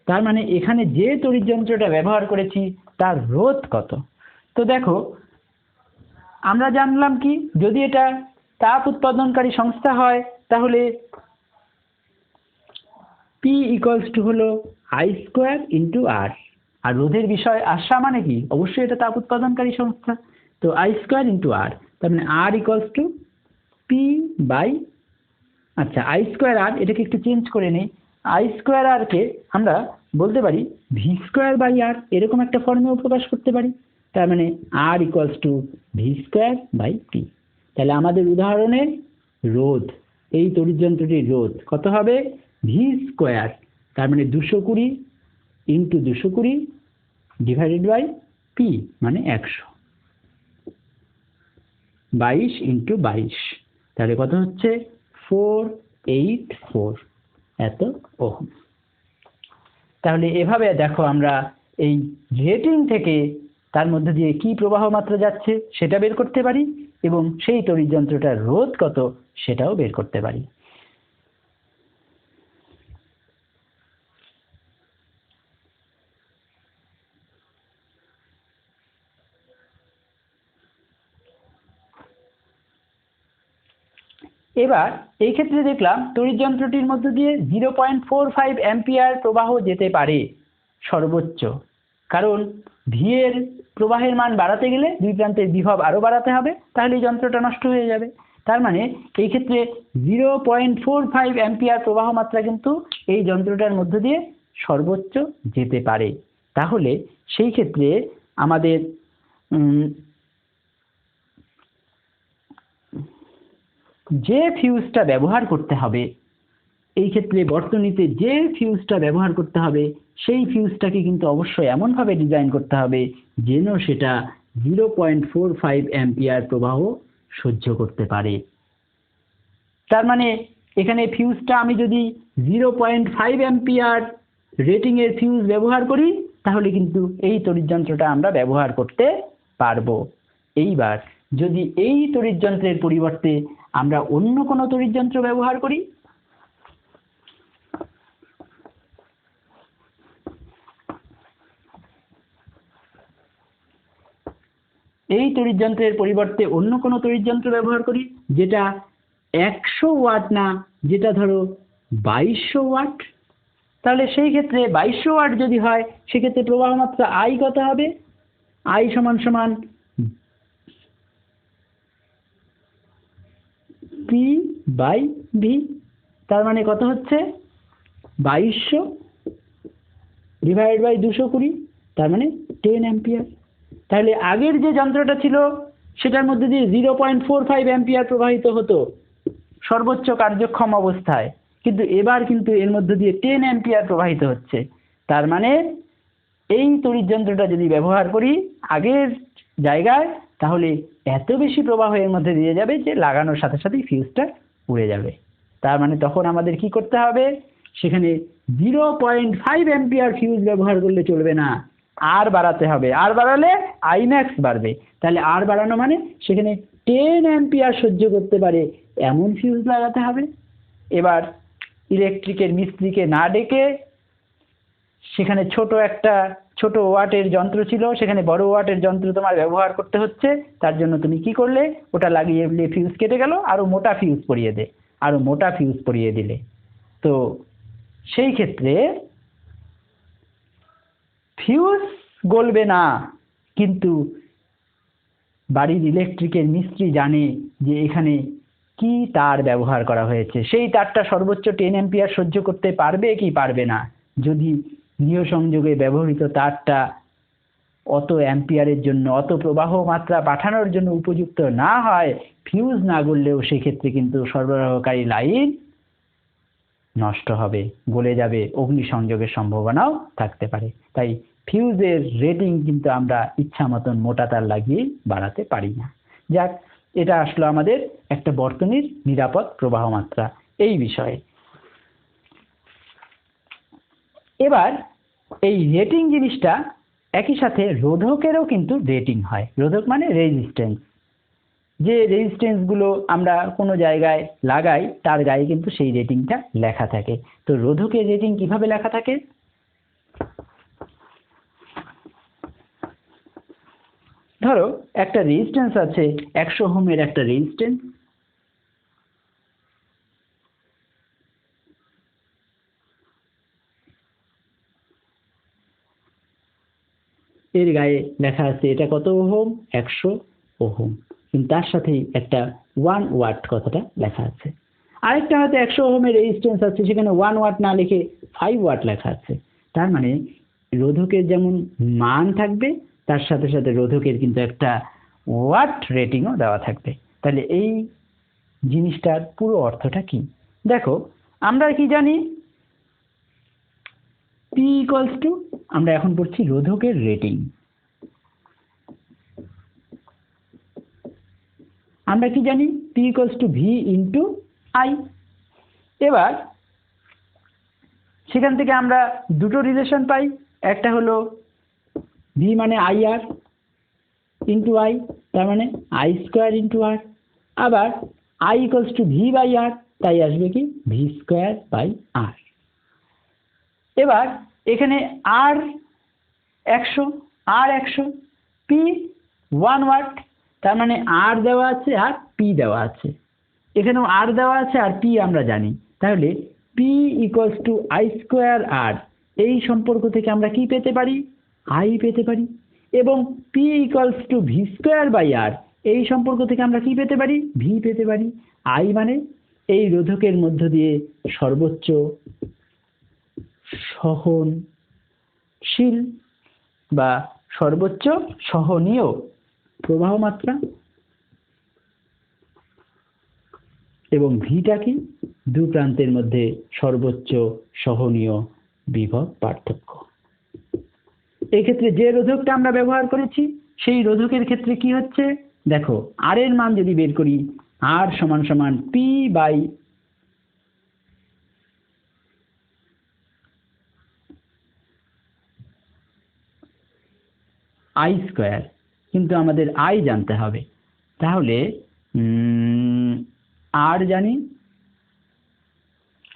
A: তার মানে এখানে যে তড়িৎ যন্ত্রটা ব্যবহার করেছি তার রোধ কত? তো দেখো, আমরা জানলাম কি, যদি এটা তাপ উৎপাদনকারী সংস্থা হয় তাহলে P ইকুয়ালস টু হলো I² ইন্টু R। আর রোধের বিষয় আসা মানে কি, অবশ্যই এটা তাপ উৎপাদনকারী সংস্থা, তো I² ইন্টু R। তার মানে R equals to P by, আচ্ছা I² R, এটাকে একটু চেঞ্জ করে নেই, I² R কে আমরা বলতে পারি V² বাই R, এরকম একটা ফর্মেও প্রকাশ করতে পারি। তার মানে R equals to V square by P. তাহলে আমাদের উদাহরণে রোধ, এই তড়িৎযন্ত্রটির রোধ কত হবে? ভি স্কোয়ার, তার মানে 220 ইন্টু 220 ডিভাইডেড বাই পি মানে 100, 22 ইন্টু 22, তাহলে কত হচ্ছে? 484 এত ওহম। তাহলে এভাবে দেখো আমরা এই রেটিং থেকে তার মধ্যে দিয়ে কি প্রবাহ মাত্রা যাচ্ছে সেটা বের করতে পারি এবং সেই তড়িৎযন্ত্রটার রোধ কত সেটাও বের করতে পারি। এবার এই ক্ষেত্রে দেখলাম তড়িৎযন্ত্রটির মধ্য দিয়ে 0.45 অ্যাম্পিয়ার প্রবাহ যেতে পারে সর্বোচ্চ, কারণ ভি এর প্রবাহের মান বাড়াতে গেলে দুই প্রান্তের বিভব আরো বাড়াতে হবে, তাহলে এই যন্ত্রটা নষ্ট হয়ে যাবে। তার মানে এই ক্ষেত্রে 0.45 অ্যাম্পিয়ার প্রবাহ মাত্রা কিন্তু এই যন্ত্রটার মধ্য দিয়ে সর্বোচ্চ যেতে পারে। তাহলে সেই ক্ষেত্রে আমাদের যে ফিউজটা ব্যবহার করতে হবে, এই ক্ষেত্রে বর্তনীতে যে ফিউজটা ব্যবহার করতে হবে সেই ফিউজটাকে কিন্তু অবশ্যই এমনভাবে ডিজাইন করতে হবে যেন সেটা 0.45 অ্যাম্পিয়ার প্রবাহ সহ্য করতে পারে। তার মানে এখানে ফিউজটা আমি যদি 0.5 অ্যাম্পিয়ার রেটিং এর ফিউজ ব্যবহার করি তাহলে কিন্তু এই তড়িৎযন্ত্রটা আমরা ব্যবহার করতে পারবো। এইবার যদি এই তড়িৎযন্ত্রের পরিবর্তে আমরা অন্য কোনো তড়িৎযন্ত্র ব্যবহার করি, এই তড়িৎযন্ত্রের পরিবর্তে অন্য কোনো তড়িৎযন্ত্র ব্যবহার করি যেটা 100 ওয়াট না, যেটা ধরো 2200 ওয়াট, তাহলে সেই ক্ষেত্রে 2200 ওয়াট যদি হয় সেক্ষেত্রে প্রবাহ মাত্রা আই কত হবে? আই সমান সমান পি বাই ভি, তার মানে কত হচ্ছে? 2200 ডিভাইড বাই 220, তার মানে 10 অ্যাম্পিয়ার। তাহলে আগের যে যন্ত্রটা ছিল সেটার মধ্যে দিয়ে 0.45 অ্যাম্পিয়ার প্রবাহিত হতো সর্বোচ্চ কার্যক্ষম অবস্থায়, কিন্তু এবার কিন্তু এর মধ্যে দিয়ে 10 অ্যাম্পিয়ার প্রবাহিত হচ্ছে। তার মানে এই তড়িৎযন্ত্রটা যদি ব্যবহার করি আগের জায়গায় তাহলে এত বেশি প্রবাহ এর মধ্যে দিয়ে যাবে যে লাগানোর সাথে সাথেই ফিউজটা উড়ে যাবে। তার মানে তখন আমাদের কি করতে হবে? সেখানে 0.5 অ্যাম্পিয়ার ফিউজ ব্যবহার করলে চলবে না, আর বাড়াতে হবে। আর বাড়ালে আইম্যাক্স বাড়বে, তাহলে আর বাড়ানো মানে সেখানে 10 অ্যাম্পিয়ার সহ্য করতে পারে এমন ফিউজ লাগাতে হবে। এবার ইলেকট্রিকের মিস্ত্রিকে না ডেকে সেখানে ছোট ওয়াটের যন্ত্র ছিল, সেখানে বড় ওয়াটের যন্ত্র তোমার ব্যবহার করতে হচ্ছে, তার জন্য তুমি কি করলে? ওটা লাগিয়ে দিলে ফিউজ কেটে গেল, আরো মোটা ফিউজ পরিয়ে দে, আরো মোটা ফিউজ পরিয়ে দিলে। তো সেই ক্ষেত্রে ফিউজ গলবে না, কিন্তু বাড়ির ইলেকট্রিকের মিস্ত্রি জানে যে এখানে কি তার ব্যবহার করা হয়েছে, সেই তারটা সর্বোচ্চ 10 অ্যাম্পিয়ার সহ্য করতে পারবে কি পারবে না। যদি গৃহসংযোগে ব্যবহৃত তারটা অত অ্যাম্পিয়ারের জন্য, অত প্রবাহ মাত্রা পাঠানোর জন্য উপযুক্ত না হয়, ফিউজ না গললেও সেক্ষেত্রে কিন্তু সরবরাহকারী লাইন নষ্ট হবে, গলে যাবে, অগ্নিসংযোগের সম্ভাবনাও থাকতে পারে। তাই ফিউজের রেটিং কিন্তু আমরা ইচ্ছা মতন মোটা তার লাগিয়ে বাড়াতে পারি না। যাক, এটা আসলো আমাদের একটা বর্তনীর নিরাপদ প্রবাহ মাত্রা এই বিষয়ে। এবার এই রেটিং জিনিসটা একই সাথে রোধকেরও কিন্তু রেটিং হয়। রোধক মানে রেজিস্ট্যান্স, যে রেজিস্ট্যান্স গুলো আমরা কোনো জায়গায় লাগাই তার গায়ে কিন্তু সেই রেটিংটা লেখা থাকে। তো রোধকের রেটিং কিভাবে লেখা থাকে? ধরো একটা রেজিস্ট্যান্স আছে, 100 ওহমের একটা রেজিস্ট্যান্স, এর গায়ে লেখা আছে এটা কত ওহম? 100 ওহম, কিন্তু তার সাথেই একটা 1 ওয়াট কথাটা লেখা আছে। আরেকটা হয়তো 100 ওহমের রেজিস্ট্যান্স আছে, সেখানে 1 ওয়াট না লিখে 5 ওয়াট লেখা আছে। তার মানে রোধকের যেমন মান থাকবে তার সাথে সাথে রোধকের কিন্তু একটা ওয়াট রেটিংও দেওয়া থাকবে। তাহলে এই জিনিসটার পুরো অর্থটা কি? দেখো, আমরা কি জানি, পি ইকুয়ালস টু, আমরা এখন পড়ছি রোধকের রেটিং। আমরা কি জানি, P equals to V into I. এবার সেখান থেকে আমরা দুটো রিলেশন পাই, একটা হলো ভি মানে আই আর ইন্টু আই, তার মানে আই স্কোয়ার ইন্টু আর, আবার I equals to V by R, তাই আসবে কি ভি স্কোয়ার বাই আর। এবার এখানে আর 100, পি 1 ওয়াট, তার মানে আর দেওয়া আছে আর পি দেওয়া আছে, এখানেও আর দেওয়া আছে আর পি আমরা জানি। তাহলে P equals to I square R, এই সম্পর্ক থেকে আমরা কি পেতে পারি, আই পেতে পারি। এবং P equals to V square by R, এই সম্পর্ক থেকে আমরা কি পেতে পারি, ভি পেতে পারি। আই মানে এই রোধকের মধ্য দিয়ে সর্বোচ্চ সহনশীল বা সর্বোচ্চ সহনীয় প্রবাহ মাত্রা, এবং ভিটা কি, দু প্রান্তের মধ্যে সর্বোচ্চ সহনীয় বিভব পার্থক্য। এক্ষেত্রে যে রোধকটা আমরা ব্যবহার করেছি সেই রোধকের ক্ষেত্রে কি হচ্ছে, দেখো আর এর মান যদি বের করি, আর সমান সমান পি বাই আই স্কোয়ার, কিন্তু আমাদের আই জানতে হবে। তাহলে আর জানি,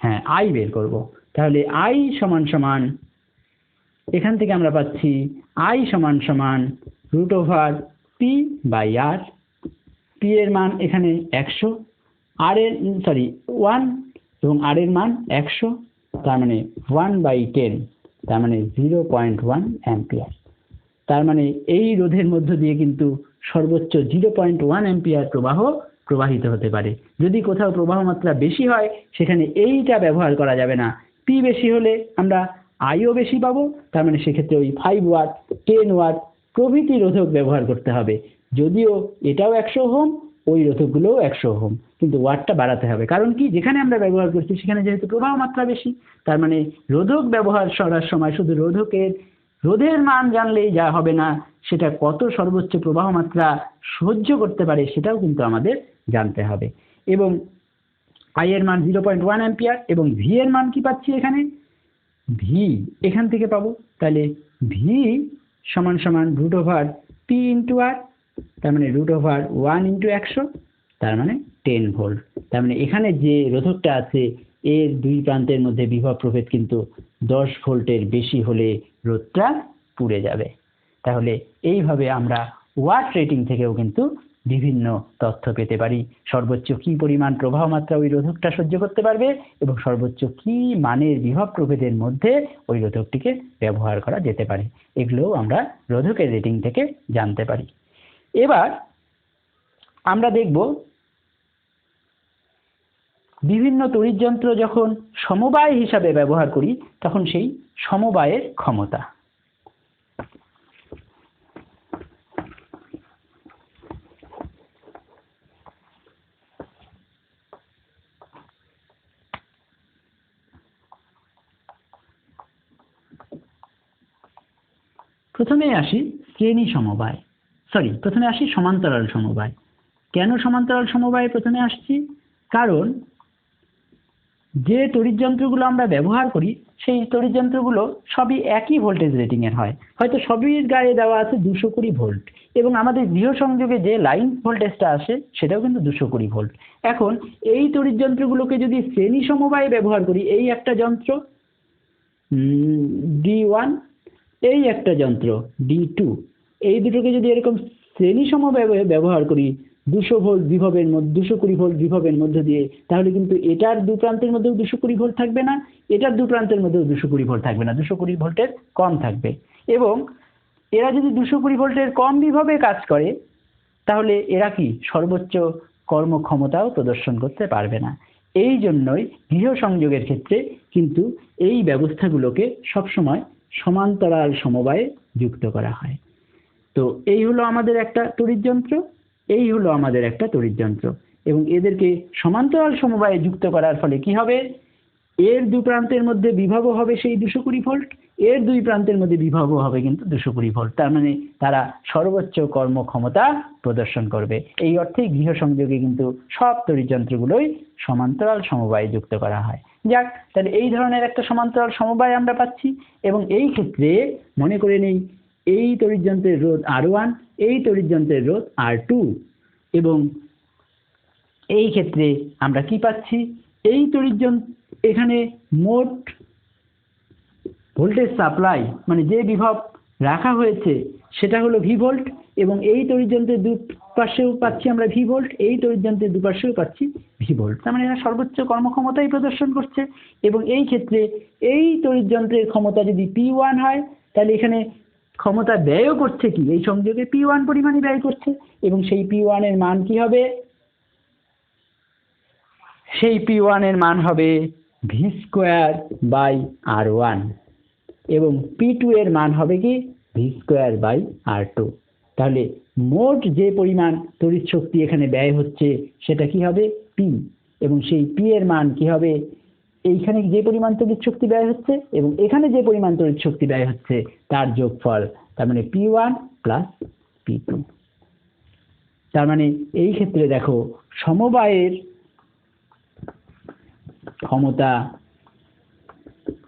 A: হ্যাঁ আই বের করব। তাহলে আই সমান সমান, এখান থেকে আমরা পাচ্ছি আই সমান সমান root over P by R. P এর মান এখানে 100, আর এর 1 এবং আর এর মান 100, তার মানে 1/10, তার মানে 0.1 অ্যাম্পিয়ার। তার মানে এই রোধের মধ্য দিয়ে কিন্তু সর্বোচ্চ 0.1 অ্যাম্পিয়ার প্রবাহ প্রবাহিত হতে পারে। যদি কোথাও প্রবাহ মাত্রা বেশি হয় সেখানে এইটা ব্যবহার করা যাবে না, পি বেশি হলে আমরা আইও বেশি পাবো, তার মানে সেক্ষেত্রে ওই 5 ওয়াট 10 ওয়াট প্রভৃতি রোধক ব্যবহার করতে হবে। যদিও এটাও 100 ওহম, ওই রোধকগুলোও 100 ওহম, কিন্তু ওয়াটটা বাড়াতে হবে। কারণ কি, যেখানে আমরা ব্যবহার করছি সেখানে যেহেতু প্রবাহ মাত্রা বেশি, তার মানে রোধক ব্যবহার করার সময় শুধু রোধের মান জানলেই যা হবে না, সেটা কত সর্বোচ্চ প্রবাহ মাত্রা সহ্য করতে পারে সেটাও কিন্তু আমাদের জানতে হবে। এবং আই এর মান 0.1 অ্যাম্পিয়ার, এবং ভি এর মান কি পাচ্ছি, এখানে ভি এখান থেকে পাবো। তাহলে ভি সমান সমান রুট ওভার পি ইন্টু আর, তার মানে রুট ওভার 1 ইন্টু 100, তার মানে 10 ভোল্ট। তার মানে এখানে যে রোধকটা আছে এর দুই প্রান্তের মধ্যে বিভব প্রভেদ কিন্তু 10 ভোল্টের বেশি হলে রোধটা পুড়ে যাবে। তাহলে এইভাবে আমরা ওয়াট রেটিং থেকেও কিন্তু বিভিন্ন তথ্য পেতে পারি, সর্বোচ্চ কি পরিমাণ প্রবাহ মাত্রা ওই রোধকটা সহ্য করতে পারবে এবং সর্বোচ্চ কি মানের বিভব প্রভেদের মধ্যে ওই রোধকটিকে ব্যবহার করা যেতে পারে, এগুলোও আমরা রোধকের রেটিং থেকে জানতে পারি। এবার আমরা দেখব বিভিন্ন তড়িৎযন্ত্র যখন সমবায় হিসাবে ব্যবহার করি তখন সেই সমবায়ের ক্ষমতা। প্রথমে আসি শ্রেণী সমবায়, প্রথমে আসি সমান্তরাল সমবায়। কেন সমান্তরাল সমবায়ে প্রথমে আসছি, কারণ যে তড়িৎযন্ত্রগুলো আমরা ব্যবহার করি সেই তড়িৎযন্ত্রগুলো সবই একই ভোল্টেজ রেটিং এর হয়, হয়তো সবই গায়ে দেওয়া আছে 220 ভোল্ট, এবং আমাদের গৃহ সংযোগে যে লাইন ভোল্টেজটা আসে সেটাও কিন্তু 220 ভোল্ট। এখন এই তড়িৎযন্ত্রগুলোকে যদি শ্রেণী সমবায়ে ব্যবহার করি, এই একটা যন্ত্র D1, এই একটা যন্ত্র D2, এই দুটোকে যদি এরকম শ্রেণী সমবায়ে ব্যবহার করি 200 ভোল্ট বিভবের মধ্যে 220 ভোল্ট বিভবের মধ্য দিয়ে, তাহলে কিন্তু এটার দু প্রান্তের মধ্যেও 220 ভোল্ট থাকবে না, এটার দু প্রান্তের মধ্যেও 220 ভোল্ট থাকবে না, 220 ভোল্টের কম থাকবে। এবং এরা যদি 220 ভোল্টের কম বিভবে কাজ করে তাহলে এরা কি সর্বোচ্চ কর্মক্ষমতাও প্রদর্শন করতে পারবে না। এই জন্যই গৃহ সংযোগের ক্ষেত্রে কিন্তু এই ব্যবস্থাগুলোকে সবসময় সমান্তরাল সমবায়ে যুক্ত করা হয়। তো এই হলো আমাদের একটা তড়িৎ যন্ত্র, এই হলো আমাদের একটা তড়িৎ যন্ত্র, এবং এদেরকে সমান্তরাল সমবায়ে যুক্ত করার ফলে কি হবে, এর দু প্রান্তের মধ্যে বিভবও হবে সেই 220 ভোল্ট, এর দুই প্রান্তের মধ্যে বিভবও হবে কিন্তু 220 ভোল্ট। তার মানে তারা সর্বোচ্চ কর্মক্ষমতা প্রদর্শন করবে। এই অর্থেই গৃহসংযোগে কিন্তু সব তড়িৎ যন্ত্রগুলোই সমান্তরাল সমবায়ে যুক্ত করা হয়। যাক, তাহলে এই ধরনের একটা সমান্তরাল সমবায় আমরা পাচ্ছি, এবং এই ক্ষেত্রে মনে করে নেই এই তড়িৎ যন্ত্রের রোধ R1, এই তড়িৎ যন্ত্রের রোধ R2, এবং এই ক্ষেত্রে আমরা কি পাচ্ছি, এই তড়িৎ যন্ত্র এখানে মোট ভোল্টেজ সাপ্লাই মানে যে বিভব রাখা হয়েছে সেটা হলো ভি ভোল্ট, এবং এই তড়িৎ যন্ত্রের দুপাশেও পাচ্ছি আমরা ভি ভোল্ট, এই তড়িৎ যন্ত্রের দুপাশেও পাচ্ছি ভি ভোল্ট। তার মানে এরা সর্বোচ্চ কর্মক্ষমতাই প্রদর্শন করছে। এবং এই ক্ষেত্রে এই তড়িৎ যন্ত্রের ক্ষমতা যদি P1 হয়, তাহলে এখানে ক্ষমতা ব্যয়ও করছে কি, এই সংযোগে P1 পরিমাণই ব্যয় করছে, এবং সেই P1 এর মান কি হবে, সেই P1 এর মান হবে V²/R1, এবং P2 এর মান হবে কি V²/R2। তাহলে মোট যে পরিমাণ তড়িৎ শক্তি এখানে ব্যয় হচ্ছে সেটা কি হবে P, এবং সেই P এর মান কি হবে, এইখানে যে পরিমাণ তড়িৎ শক্তি ব্যয় হচ্ছে এবং এখানে যে পরিমাণ তড়িৎ শক্তি ব্যয় হচ্ছে তার যোগফল, তার মানে P1 + P2। তার মানে এই ক্ষেত্রে দেখো সমবায়ের ক্ষমতা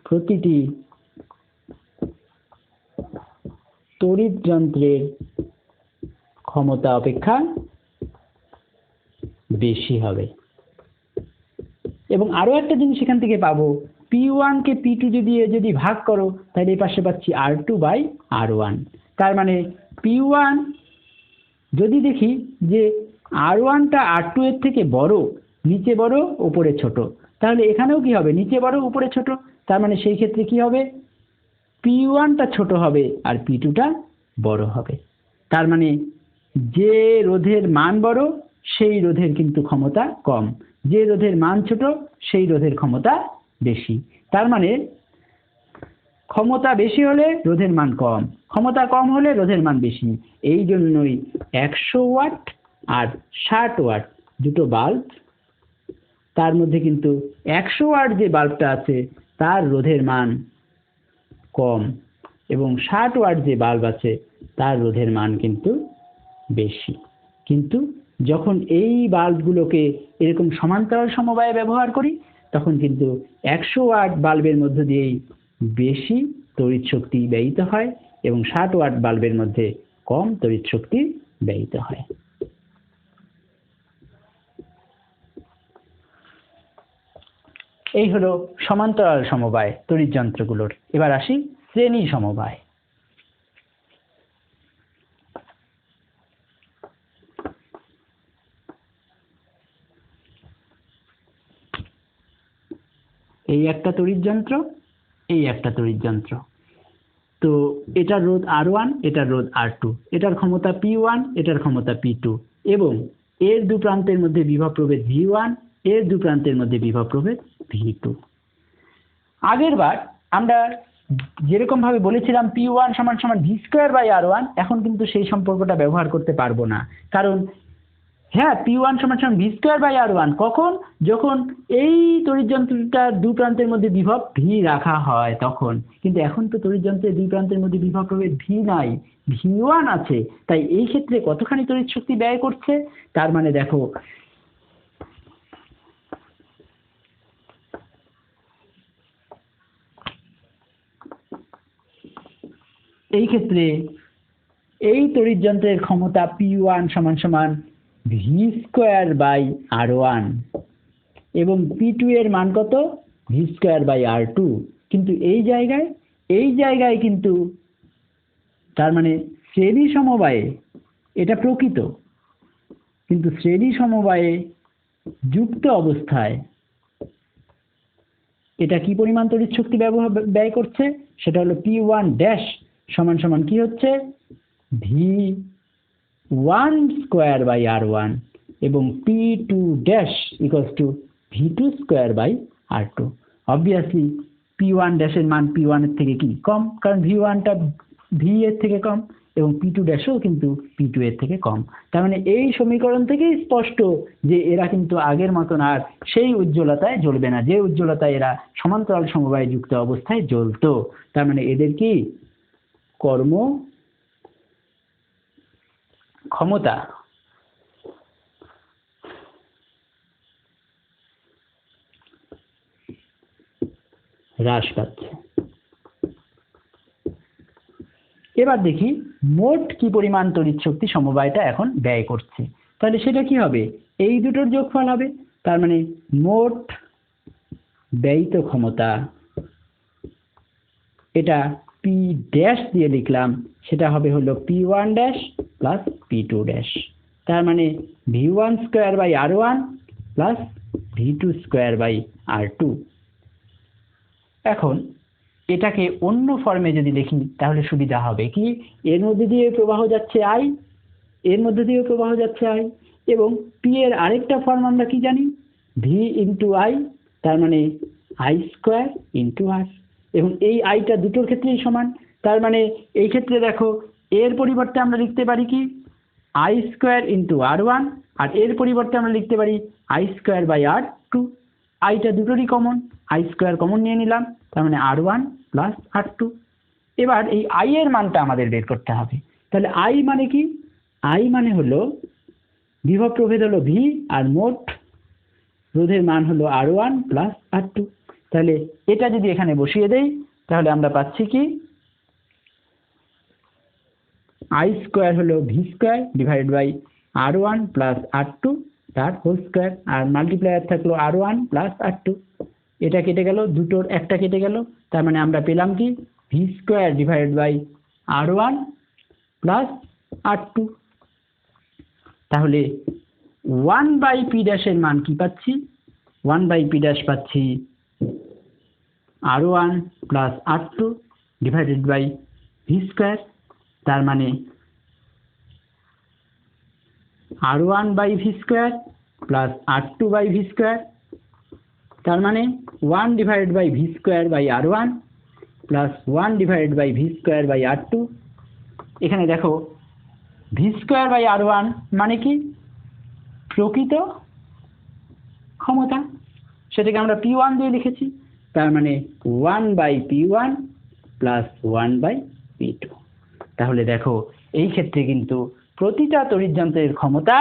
A: প্রতিটি তড়িৎ যন্ত্রের ক্ষমতা অপেক্ষা বেশি হবে। এবং আরো একটা জিনিস এখান থেকে পাবো, P1 কে P2 যদি ভাগ করো তাহলে এই পাশে পাচ্ছি R2/R1। তার মানে P1 যদি দেখি যে R1টা R2 এর থেকে বড়, নিচে বড় উপরে ছোট, তাহলে এখানেও কি হবে, নিচে বড় উপরে ছোট। তার মানে সেই ক্ষেত্রে কি হবে, P1টা ছোট হবে আর P2টা বড় হবে। তার মানে যে রোধের মান বড় সেই রোধের কিন্তু ক্ষমতা কম, যে রোধের মান ছোট সেই রোধের ক্ষমতা বেশি। তার মানে ক্ষমতা বেশি হলে রোধের মান কম, ক্ষমতা কম হলে রোধের মান বেশি। এই জন্যই 100 ওয়াট আর 60 ওয়াট দুটো বাল্ব, তার মধ্যে কিন্তু 100 ওয়াট যে বাল্বটা আছে তার রোধের মান কম, এবং 60 ওয়াট যে বাল্ব আছে তার রোধের মান কিন্তু বেশি। কিন্তু যখন এই বাল্বগুলোকে এরকম সমান্তরাল সমবায়ে ব্যবহার করি তখন কিন্তু 100 ওয়াট বাল্বের মধ্য দিয়েই বেশি তড়িৎ শক্তি ব্যয়িত হয় এবং 60 ওয়াট বাল্বের মধ্যে কম তড়িৎ শক্তি ব্যয়িত হয়। এই হলো সমান্তরাল সমবায় তড়িৎ যন্ত্রগুলোর। এবার আসি শ্রেণী সমবায়। এই একটা তড়িৎ যন্ত্র, এই একটা তড়িৎ যন্ত্র। তো এটার রোধ R1, এটার রোধ R2, এটার ক্ষমতা P1, এটার ক্ষমতা P2, এবং এর দু প্রান্তের মধ্যে বিভব প্রভেদ V1, এর দু প্রান্তের মধ্যে বিভব প্রভেদ V2। আগের বার আমরা যেরকম ভাবে বলেছিলাম P1 = V²/R1, এখন কিন্তু সেই সম্পর্কটা ব্যবহার করতে পারবো না, কারণ হ্যাঁ P1 = V²/R1 কখন, যখন এই তড়িৎ যন্ত্রটার দু প্রান্তের মধ্যে বিভব V রাখা হয় তখন। কিন্তু এখন তো তড়িৎ যন্ত্রের দুই প্রান্তের মধ্যে বিভব প্রভেদ V নাই, V1 আছে। তাই এই ক্ষেত্রে কতখানি তড়িৎ শক্তি ব্যয় করছে, তার মানে দেখো এই ক্ষেত্রে এই তড়িৎ যন্ত্রের ক্ষমতা P1 = V²/R1 এবং P2 এর মান কত, V²/R2। কিন্তু এই জায়গায় কিন্তু তার মানে শ্রেণী সমবায়ে এটা প্রকৃত, কিন্তু শ্রেণী সমবায়ে যুক্ত অবস্থায় এটা কি পরিমাণ তড়িৎ শক্তি ব্যয় করছে, সেটা হলো P1' = কি হচ্ছে V1²/R1 এবং P2' = V2²/R2। অবভিয়াসলি P1' এর মান P1 এর থেকে কি কম, কারণ V1টা V এর থেকে কম, এবং P2 ড্যাশও কিন্তু P2 এর থেকে কম। তার মানে এই সমীকরণ থেকেই স্পষ্ট যে এরা কিন্তু আগের মতন আর সেই উজ্জ্বলতায় জ্বলবে না, যে উজ্জ্বলতায় এরা সমান্তরাল সমবায় যুক্ত অবস্থায় জ্বলতো। তার মানে এদের কি কর্ম ক্ষমতা হ্রাস পাচ্ছে। এবার দেখি মোট কি পরিমাণ তড়িৎ শক্তি সমবায়টা এখন ব্যয় করছে। তাহলে সেটা কি হবে, এই দুটোর যোগফল হবে। তার মানে মোট ব্যয়িত ক্ষমতা, এটা পি ড্যাশ দিয়ে লিখলাম, সেটা হবে হলো P1 dash plus P2 dash. তার মানে V1 square by R1 plus V2 square by R2। এখন এটাকে অন্য ফর্মে যদি লিখি তাহলে সুবিধা হবে কি, এর মধ্যে দিয়ে প্রবাহ যাচ্ছে I, এর মধ্যে দিয়ে প্রবাহ যাচ্ছে I, এবং P এর আরেকটা ফর্ম আমরা কি জানি, V ইন্টু I, তার মানে I স্কোয়ার ইন্টু R, এবং এই আইটা দুটোর ক্ষেত্রেই সমান। তার মানে এই ক্ষেত্রে দেখো এর পরিবর্তে আমরা লিখতে পারি কি I স্কোয়ার ইন্টু R1, আর এর পরিবর্তে আমরা লিখতে পারি I স্কোয়ার বাই R2। আইটা দুটোরই কমন, I স্কোয়ার কমন নিয়ে নিলাম, তার মানে R1 প্লাস R2। এবার এই I এর মানটা আমাদের বের করতে হবে। তাহলে I মানে কি, I মানে হলো বিভব প্রভেদ হলো V, আর মোট রোধের মান হলো R1 প্লাস R2। তাহলে এটা যদি এখানে বসিয়ে দেই তাহলে আমরা পাচ্ছি কি I স্কোয়ার হলো V square divide by R1 plus R2 তার হোল স্কোয়ার, আর মাল্টিপ্লায়ার থাকলো R1 প্লাস R2। এটা কেটে গেল, দুটোর একটা কেটে গেল, তার মানে আমরা পেলাম কি V square divide by R1 plus R2। তাহলে 1 বাই P ড্যাশের মান কি পাচ্ছি, 1 বাই P ড্যাশ পাচ্ছি R1 plus R2 divided by V square, তার মানে R1 by V square plus R2 by V square, তার মানে 1 divided by V square by R1 plus 1 divided by V square by R2। এখানে দেখো V square by R1 মানে কি প্রকৃত ক্ষমতা, সেটাকে আমরা P1 দিয়ে লিখেছি। তার মানে 1 by P1 plus 1 by P2। তাহলে দেখো এই ক্ষেত্রে কিন্তু প্রতিটা তড়িৎ যন্ত্রের ক্ষমতা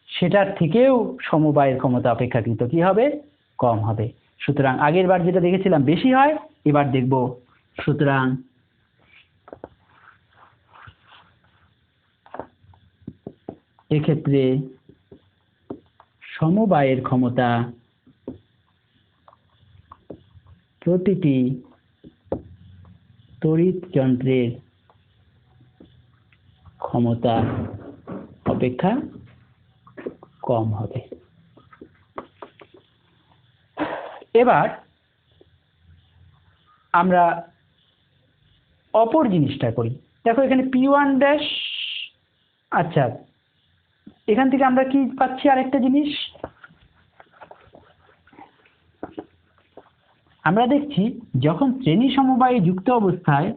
A: সেটার থেকেও সমবায়ের ক্ষমতা অপেক্ষাকৃত কি হবে, কম হবে। সুতরাং আগের বার যেটা দেখেছিলাম বেশি হয়, এবার দেখব সুতরাং এক্ষেত্রে সমবায়ের ক্ষমতা প্রতিটি তড়িৎ যন্ত্রের ক্ষমতা অপেক্ষা কম হবে। এবার আমরা অপর জিনিসটা করি। দেখো এখানে P1 ড্যাশ, আচ্ছা এখান থেকে আমরা কি পাচ্ছি আরেকটা জিনিস, আমরা দেখছি যখন শ্রেণী সমবায়ে যুক্ত অবস্থায়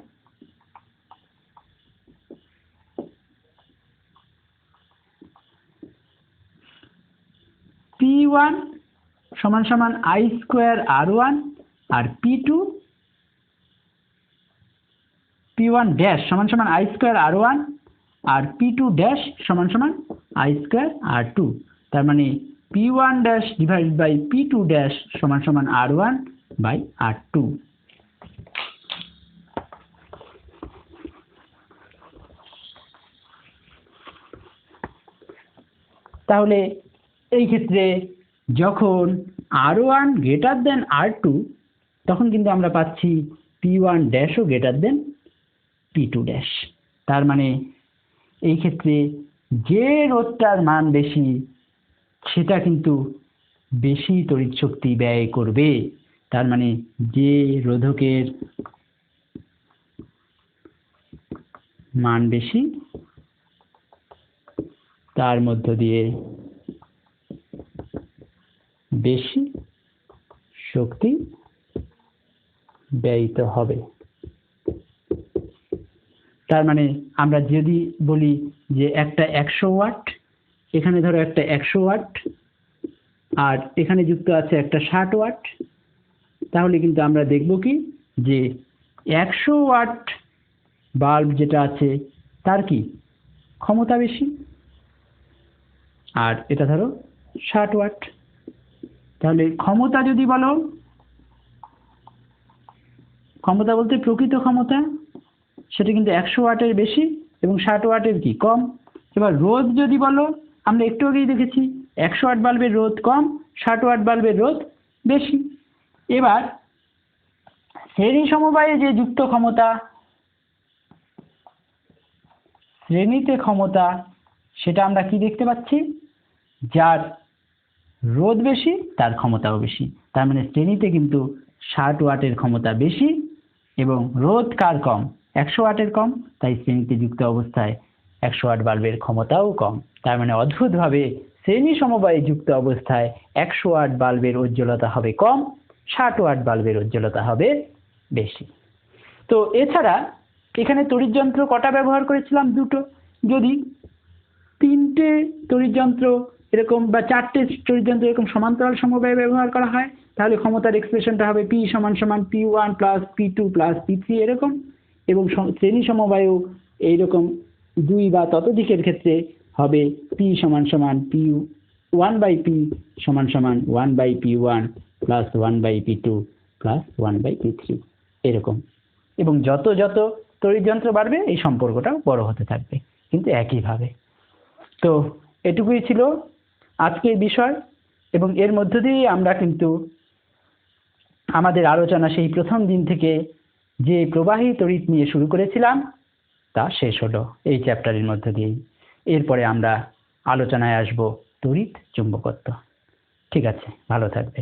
A: P1 সমান সমান I square R1 R P1 dash সমান সমান I square R1 R P2 dash সমান সমান I স্কোয়ার R2। তার মানে P1 dash divided by P2 dash সমান সমান R1 বাই R2। তাহলে এই ক্ষেত্রে যখন R1 গ্রেটার দেন R2 তখন কিন্তু আমরা পাচ্ছি P1 ড্যাশও greater than P2 dash. তার মানে এই ক্ষেত্রে যে রোধটার মান বেশি সেটা কিন্তু বেশি তড়িৎ শক্তি ব্যয় করবে। তার মানে যে রোধকের মান বেশি তার মধ্য দিয়ে বেশি শক্তি ব্যয়িত হবে। তার মানে আমরা যদি বলি যে একটা 100 ওয়াট, এখানে ধরো একটা 100 ওয়াট, আর এখানে যুক্ত আছে একটা 60 ওয়াট, তাহলে কিন্তু আমরা দেখব কি যে 100 ওয়াট বাল্ব যেটা আছে তার কি ক্ষমতা বেশি, আর এটা ধরো 60 ওয়াট। তাহলে ক্ষমতা যদি বলো, ক্ষমতা বলতে প্রকৃত ক্ষমতা, সেটা কিন্তু 100 ওয়াটের বেশি এবং 60 ওয়াটের কি কম। এবার রোধ যদি বলো, আমরা একটু আগেই দেখেছি 100 ওয়াট বাল্বের রোধ কম, 60 ওয়াট বাল্বের রোধ বেশি। এবার শ্রেণী সমবায়ে যে যুক্ত ক্ষমতা, শ্রেণীতে ক্ষমতা, সেটা আমরা কি দেখতে পাচ্ছি, যার রোধ বেশি তার ক্ষমতাও বেশি। তার মানে শ্রেণীতে কিন্তু 60 ওয়াটের ক্ষমতা বেশি এবং রোধ কার কম, 100 ওয়াটের কম, তাই শ্রেণীতে যুক্ত অবস্থায় 100 ওয়াট বাল্বের ক্ষমতাও কম। তার মানে অদ্ভুতভাবে শ্রেণী সমবায়ে যুক্ত অবস্থায় 100 ওয়াট বাল্বের উজ্জ্বলতা হবে কম, 60 ওয়াট বাল্বের উজ্জ্বলতা হবে বেশি। তো এছাড়া এখানে তড়িৎযন্ত্র কটা ব্যবহার করেছিলাম, দুটো। যদি 3টে তড়িৎযন্ত্র এরকম বা 4টে তড়িৎযন্ত্র এরকম সমান্তরাল সমবায়ে ব্যবহার করা হয়, তাহলে ক্ষমতার এক্সপ্রেশনটা হবে P = P1 + P2 + P3 এরকম। এবং শ্রেণী সমবায়েও এইরকম 2 বা ততোধিকের ক্ষেত্রে হবে P = P1/P = 1/P1 + 1/P2 + 1/P3 এরকম। এবং যত যত তড়িৎযন্ত্র বাড়বে এই সম্পর্কটাও বড় হতে থাকবে, কিন্তু একইভাবে। তো এটুকুই ছিল আজকের বিষয়, এবং এর মধ্য দিয়েই আমরা কিন্তু আমাদের আলোচনা সেই প্রথম দিন থেকে যে প্রবাহী তড়িৎ নিয়ে শুরু করেছিলাম তা শেষ হলো এই চ্যাপ্টারের মধ্য দিয়েই। এরপরে আমরা আলোচনায় আসব তড়িৎ চুম্বকত্ব। ঠিক আছে, ভালো থাকবে।